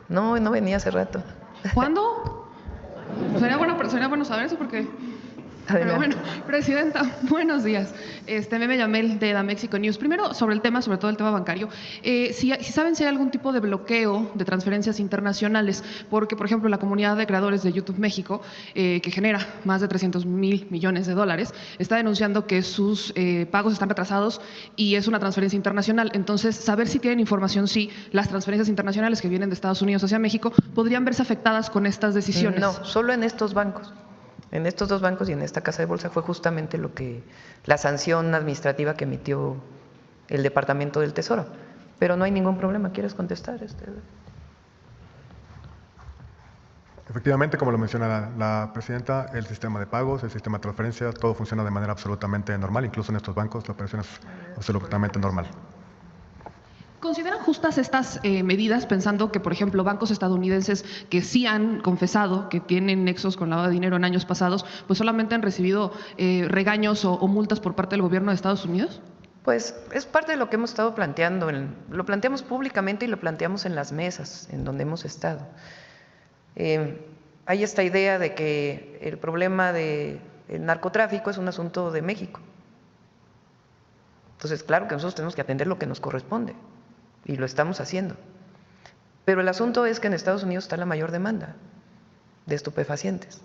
No venía hace rato. ¿Cuándo? Sería bueno saber eso porque… Pero Adelante. bueno, Presidenta, buenos días. Meme Yamel de Da Mexico News. Primero, sobre todo el tema bancario, si saben si hay algún tipo de bloqueo de transferencias internacionales, porque, por ejemplo, la comunidad de creadores de YouTube México, que genera más de 300,000 millones de dólares, está denunciando que sus pagos están retrasados y es una transferencia internacional. Entonces, saber si tienen información si las transferencias internacionales que vienen de Estados Unidos hacia México podrían verse afectadas con estas decisiones. No, solo en estos bancos. En estos dos bancos y en esta casa de bolsa fue justamente la sanción administrativa que emitió el Departamento del Tesoro. Pero no hay ningún problema. ¿Quieres contestar? Efectivamente, como lo menciona la presidenta, el sistema de pagos, el sistema de transferencia, todo funciona de manera absolutamente normal. Incluso en estos bancos la operación es absolutamente normal. ¿Consideran justas estas medidas pensando que, por ejemplo, bancos estadounidenses que sí han confesado que tienen nexos con lavado de dinero en años pasados, pues solamente han recibido regaños o multas por parte del gobierno de Estados Unidos? Pues es parte de lo que hemos estado planteando. Lo planteamos públicamente y lo planteamos en las mesas en donde hemos estado. Hay esta idea de que el problema del narcotráfico es un asunto de México. Entonces, claro que nosotros tenemos que atender lo que nos corresponde. Y lo estamos haciendo. Pero el asunto es que en Estados Unidos está la mayor demanda de estupefacientes,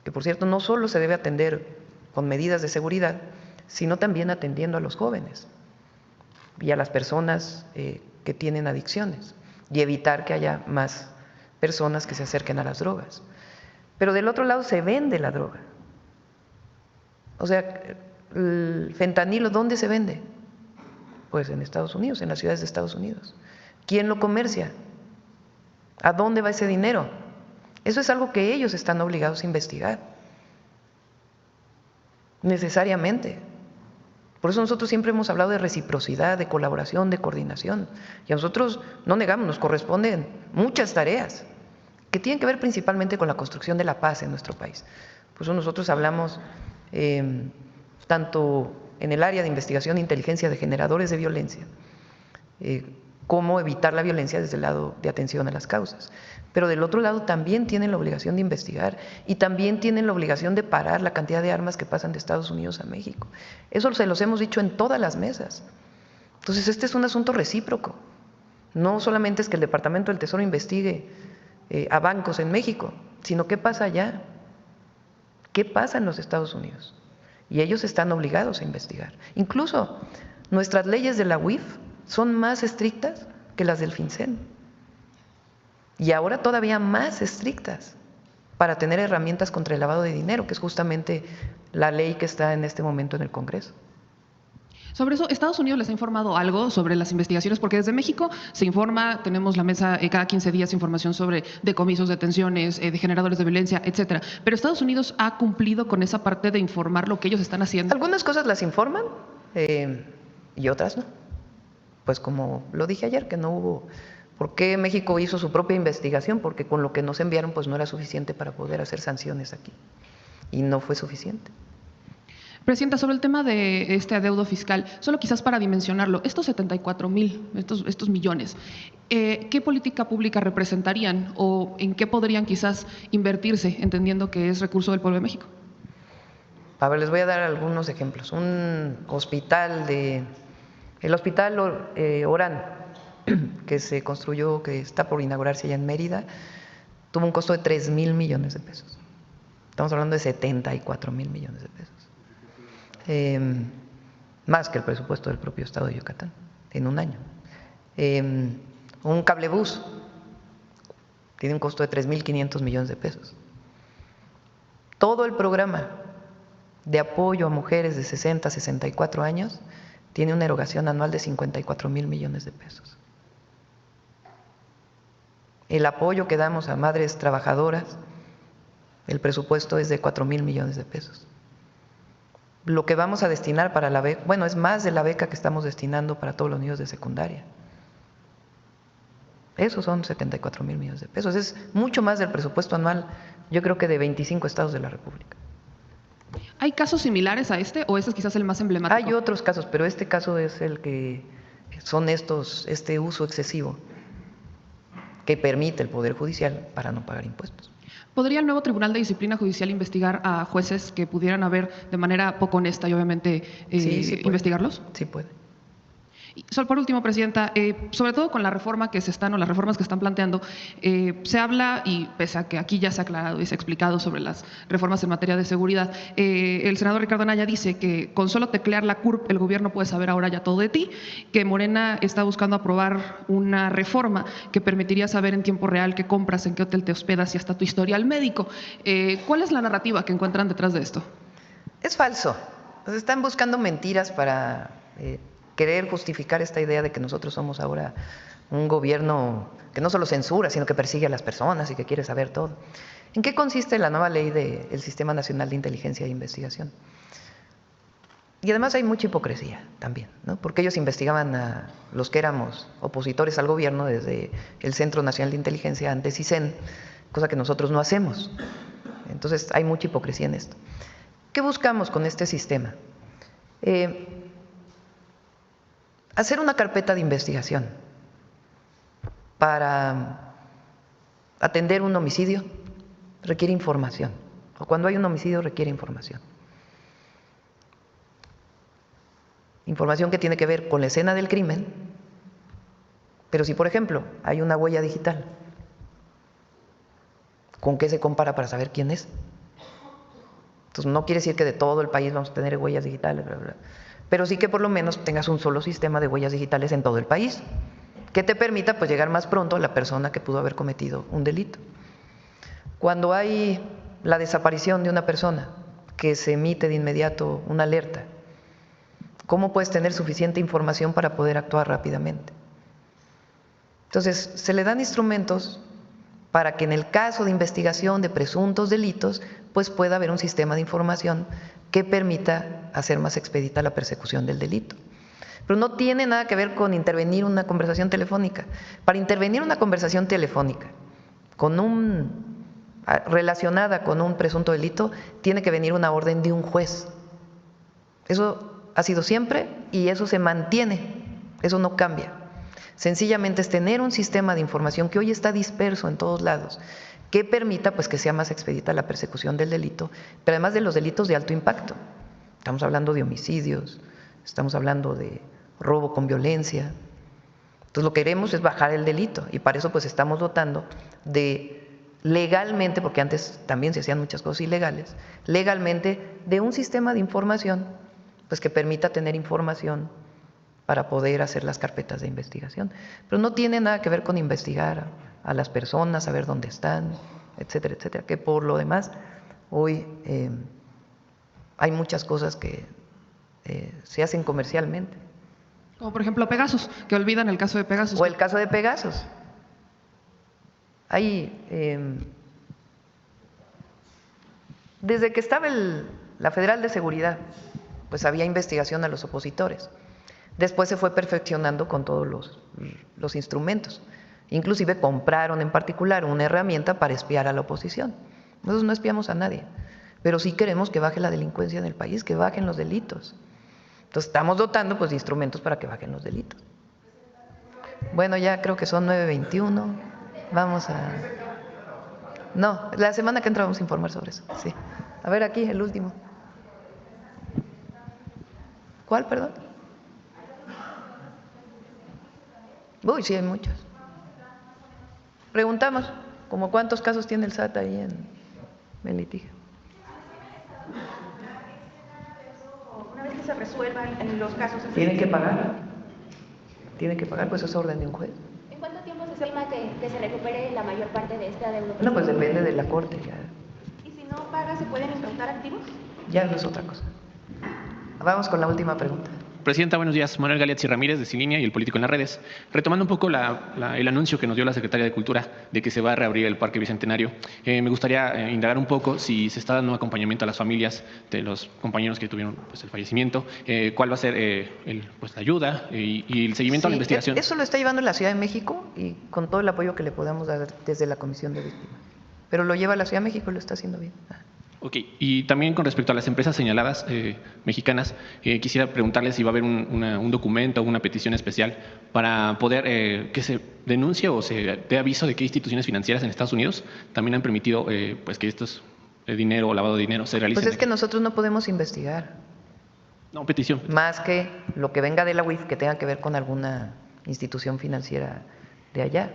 que por cierto no solo se debe atender con medidas de seguridad, sino también atendiendo a los jóvenes y a las personas que tienen adicciones y evitar que haya más personas que se acerquen a las drogas. Pero del otro lado se vende la droga. O sea, el fentanilo, ¿dónde se vende? Pues en Estados Unidos, en las ciudades de Estados Unidos. ¿Quién lo comercia? ¿A dónde va ese dinero? Eso es algo que ellos están obligados a investigar, necesariamente. Por eso nosotros siempre hemos hablado de reciprocidad, de colaboración, de coordinación. Y a nosotros, no negamos, nos corresponden muchas tareas que tienen que ver principalmente con la construcción de la paz en nuestro país. Por eso nosotros hablamos tanto en el área de investigación e inteligencia de generadores de violencia, cómo evitar la violencia desde el lado de atención a las causas. Pero del otro lado también tienen la obligación de investigar y también tienen la obligación de parar la cantidad de armas que pasan de Estados Unidos a México. Eso se los hemos dicho en todas las mesas. Entonces, este es un asunto recíproco. No solamente es que el Departamento del Tesoro investigue a bancos en México, sino qué pasa allá, qué pasa en los Estados Unidos. Y ellos están obligados a investigar. Incluso nuestras leyes de la UIF son más estrictas que las del FinCEN. Y ahora todavía más estrictas para tener herramientas contra el lavado de dinero, que es justamente la ley que está en este momento en el Congreso. Sobre eso, ¿Estados Unidos les ha informado algo sobre las investigaciones? Porque desde México se informa, tenemos la mesa cada 15 días información sobre decomisos, detenciones, de generadores de violencia, etcétera. Pero ¿Estados Unidos ha cumplido con esa parte de informar lo que ellos están haciendo? Algunas cosas las informan y otras no. Pues como lo dije ayer, que no hubo… ¿Por qué México hizo su propia investigación? Porque con lo que nos enviaron pues no era suficiente para poder hacer sanciones aquí. Y no fue suficiente. Presidenta, sobre el tema de este adeudo fiscal, solo quizás para dimensionarlo, estos 74,000, estos millones, ¿qué política pública representarían o en qué podrían quizás invertirse, entendiendo que es recurso del pueblo de México? A ver, les voy a dar algunos ejemplos. Un hospital en El hospital Orán, que se construyó, que está por inaugurarse allá en Mérida, tuvo un costo de 3,000 millones de pesos. Estamos hablando de 74,000 millones de pesos. Más que el presupuesto del propio estado de Yucatán en un año. Un cablebús tiene un costo de 3,500 millones de pesos. Todo el programa de apoyo a mujeres de 60 a 64 años tiene una erogación anual de 54,000 millones de pesos. El apoyo que damos a madres trabajadoras, el presupuesto es de 4,000 millones de pesos. Lo que vamos a destinar para la beca, bueno, es más de la beca que estamos destinando para todos los niños de secundaria. Esos son 74,000 millones de pesos. Es mucho más del presupuesto anual, yo creo que de 25 estados de la República. ¿Hay casos similares a este o ese es quizás el más emblemático? Hay otros casos, pero este caso es el que son este uso excesivo que permite el Poder Judicial para no pagar impuestos. ¿Podría el nuevo Tribunal de Disciplina Judicial investigar a jueces que pudieran haber de manera poco honesta y obviamente sí puede. investigarlos? Sí puede. Y solo por último, Presidenta, sobre todo con la reforma que se están o las reformas que están planteando, se habla, y pese a que aquí ya se ha aclarado y se ha explicado sobre las reformas en materia de seguridad, el senador Ricardo Anaya dice que con solo teclear la CURP el gobierno puede saber ahora ya todo de ti, que Morena está buscando aprobar una reforma que permitiría saber en tiempo real qué compras, en qué hotel te hospedas y hasta tu historial médico. ¿Cuál es la narrativa que encuentran detrás de esto? Es falso. Pues están buscando mentiras para querer justificar esta idea de que nosotros somos ahora un gobierno que no solo censura, sino que persigue a las personas y que quiere saber todo. ¿En qué consiste la nueva ley del Sistema Nacional de Inteligencia e Investigación? Y además hay mucha hipocresía también, ¿no? Porque ellos investigaban a los que éramos opositores al gobierno desde el Centro Nacional de Inteligencia, antes CISEN, cosa que nosotros no hacemos. Entonces hay mucha hipocresía en esto. ¿Qué buscamos con este sistema? Hacer una carpeta de investigación para atender un homicidio requiere información, o cuando hay un homicidio requiere información. Información que tiene que ver con la escena del crimen, pero si, por ejemplo, hay una huella digital, ¿con qué se compara para saber quién es? Entonces, no quiere decir que de todo el país vamos a tener huellas digitales, bla, bla, pero sí que por lo menos tengas un solo sistema de huellas digitales en todo el país, que te permita pues llegar más pronto a la persona que pudo haber cometido un delito. Cuando hay la desaparición de una persona, que se emite de inmediato una alerta, ¿cómo puedes tener suficiente información para poder actuar rápidamente? Entonces, se le dan instrumentos para que en el caso de investigación de presuntos delitos, pues pueda haber un sistema de información que permita hacer más expedita la persecución del delito. Pero no tiene nada que ver con intervenir una conversación telefónica. Para intervenir una conversación telefónica relacionada con un presunto delito, tiene que venir una orden de un juez. Eso ha sido siempre y eso se mantiene, eso no cambia. Sencillamente es tener un sistema de información que hoy está disperso en todos lados, que permita pues que sea más expedita la persecución del delito, pero además de los delitos de alto impacto. Estamos hablando de homicidios, estamos hablando de robo con violencia. Entonces lo que queremos es bajar el delito y para eso pues estamos dotando de legalmente, porque antes también se hacían muchas cosas ilegales, legalmente de un sistema de información pues que permita tener información para poder hacer las carpetas de investigación. Pero no tiene nada que ver con investigar a las personas, saber dónde están, etcétera, etcétera, que por lo demás hoy hay muchas cosas que se hacen comercialmente. Como por ejemplo Pegasus, que olvidan el caso de Pegasus. O el caso de Pegasus. Desde que estaba la Federal de Seguridad, pues había investigación a los opositores. Después se fue perfeccionando con todos los instrumentos. Inclusive compraron en particular una herramienta para espiar a la oposición. Nosotros no espiamos a nadie, pero sí queremos que baje la delincuencia en el país, que bajen los delitos. Entonces estamos dotando pues de instrumentos para que bajen los delitos. Bueno, ya creo que son 9:21. Vamos a... No, la semana que entra vamos a informar sobre eso. Sí. A ver aquí, el último. ¿Cuál, perdón? Uy, sí, hay muchos. Preguntamos, ¿como cuántos casos tiene el SAT ahí en litigio? Una vez que se resuelvan en los casos... Tiene que pagar. Tiene que pagar, pues es orden de un juez. ¿En cuánto tiempo se estima que se recupere la mayor parte de este adeudo? No, pues depende de la corte. Ya. ¿Y si no paga, se pueden incautar activos? Ya no es otra cosa. Vamos con la última pregunta. Presidenta, buenos días. Manuel Galeazzi Ramírez, de Sin Línea y El Político en las Redes. Retomando un poco el anuncio que nos dio la Secretaria de Cultura de que se va a reabrir el Parque Bicentenario, me gustaría indagar un poco si se está dando acompañamiento a las familias de los compañeros que tuvieron pues, el fallecimiento, cuál va a ser pues, la ayuda y el seguimiento a la investigación. Eso lo está llevando la Ciudad de México y con todo el apoyo que le podamos dar desde la Comisión de Víctimas. Pero lo lleva la Ciudad de México y lo está haciendo bien. Ok, y también con respecto a las empresas señaladas mexicanas, quisiera preguntarles si va a haber un documento o una petición especial para poder que se denuncie o se dé aviso de qué instituciones financieras en Estados Unidos también han permitido pues que estos dinero o lavado de dinero se realicen. Pues es que nosotros no podemos investigar. No, petición. Más que lo que venga de la UIF que tenga que ver con alguna institución financiera de allá.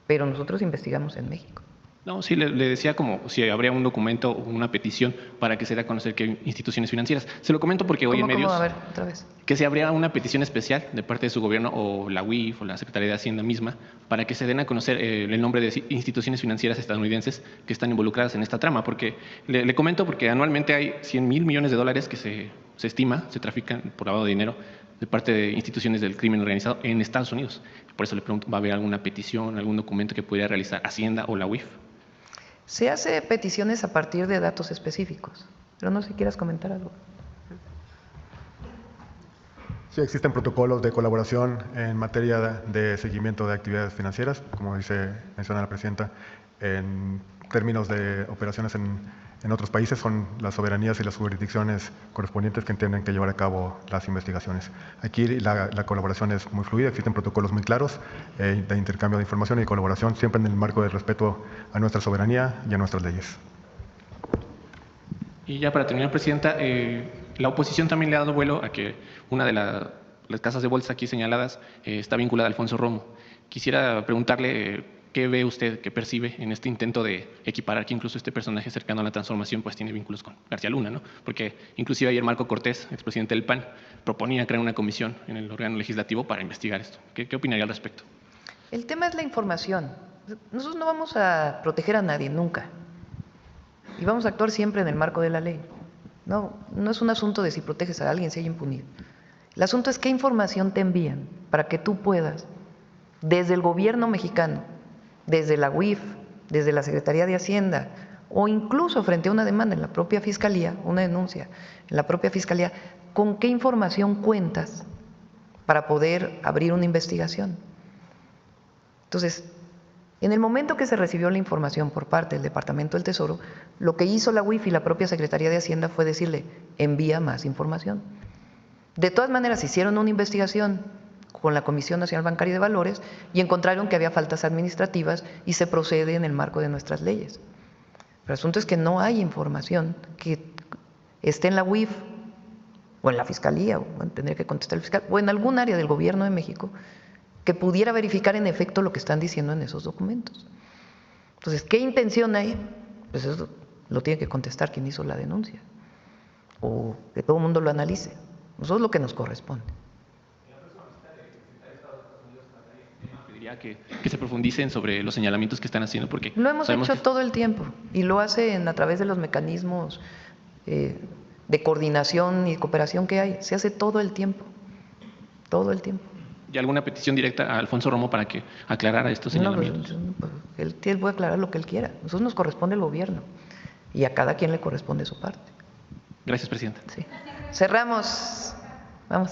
Pero nosotros investigamos en México. No, sí, le decía como si habría un documento o una petición para que se dé a conocer que hay instituciones financieras. Se lo comento porque hoy en medios… ¿Cómo? A ver, otra vez. Que se habría una petición especial de parte de su gobierno o la UIF o la Secretaría de Hacienda misma para que se den a conocer el nombre de instituciones financieras estadounidenses que están involucradas en esta trama. Porque le comento porque anualmente hay 100,000 millones de dólares que se estima, se trafican por lavado de dinero de parte de instituciones del crimen organizado en Estados Unidos. Por eso le pregunto, ¿va a haber alguna petición, algún documento que pudiera realizar Hacienda o la UIF? Se hace peticiones a partir de datos específicos, pero no sé si quieras comentar algo. Sí, existen protocolos de colaboración en materia de seguimiento de actividades financieras, como menciona la presidenta, en términos de operaciones en otros países, son las soberanías y las jurisdicciones correspondientes que tienen que llevar a cabo las investigaciones. Aquí la colaboración es muy fluida, existen protocolos muy claros de intercambio de información y colaboración, siempre en el marco del respeto a nuestra soberanía y a nuestras leyes. Y ya para terminar, presidenta, la oposición también le ha dado vuelo a que una de las casas de bolsa aquí señaladas está vinculada a Alfonso Romo. Quisiera preguntarle qué ve usted, qué percibe en este intento de equiparar que incluso este personaje cercano a la transformación pues tiene vínculos con García Luna, ¿no? Porque inclusive ayer Marco Cortés, expresidente del PAN, proponía crear una comisión en el órgano legislativo para investigar esto. ¿Qué opinaría al respecto? El tema es la información. Nosotros no vamos a proteger a nadie, nunca. Y vamos a actuar siempre en el marco de la ley. No es un asunto de si proteges a alguien, si hay impunidad. El asunto es qué información te envían para que tú puedas, desde el gobierno mexicano, desde la UIF, desde la Secretaría de Hacienda, o incluso frente a una demanda en la propia Fiscalía, una denuncia en la propia Fiscalía, con qué información cuentas para poder abrir una investigación. Entonces, en el momento que se recibió la información por parte del Departamento del Tesoro, lo que hizo la UIF y la propia Secretaría de Hacienda fue decirle, envía más información. De todas maneras, hicieron una investigación con la Comisión Nacional Bancaria de Valores y encontraron que había faltas administrativas y se procede en el marco de nuestras leyes. Pero el asunto es que no hay información que esté en la UIF o en la Fiscalía, o tendría que contestar el fiscal, o en algún área del Gobierno de México que pudiera verificar en efecto lo que están diciendo en esos documentos. Entonces, ¿qué intención hay? Pues eso lo tiene que contestar quien hizo la denuncia, o que todo el mundo lo analice. Nosotros lo que nos corresponde. Pediría que se profundicen sobre los señalamientos que están haciendo, porque lo hemos hecho todo el tiempo y lo hacen a través de los mecanismos de coordinación y cooperación que hay. Se hace todo el tiempo, todo el tiempo. ¿Y alguna petición directa a Alfonso Romo para que aclarara estos señalamientos? No, pues, él puede aclarar lo que él quiera. A nosotros nos corresponde el gobierno y a cada quien le corresponde su parte. Gracias, presidenta. Sí. Cerramos. Vamos.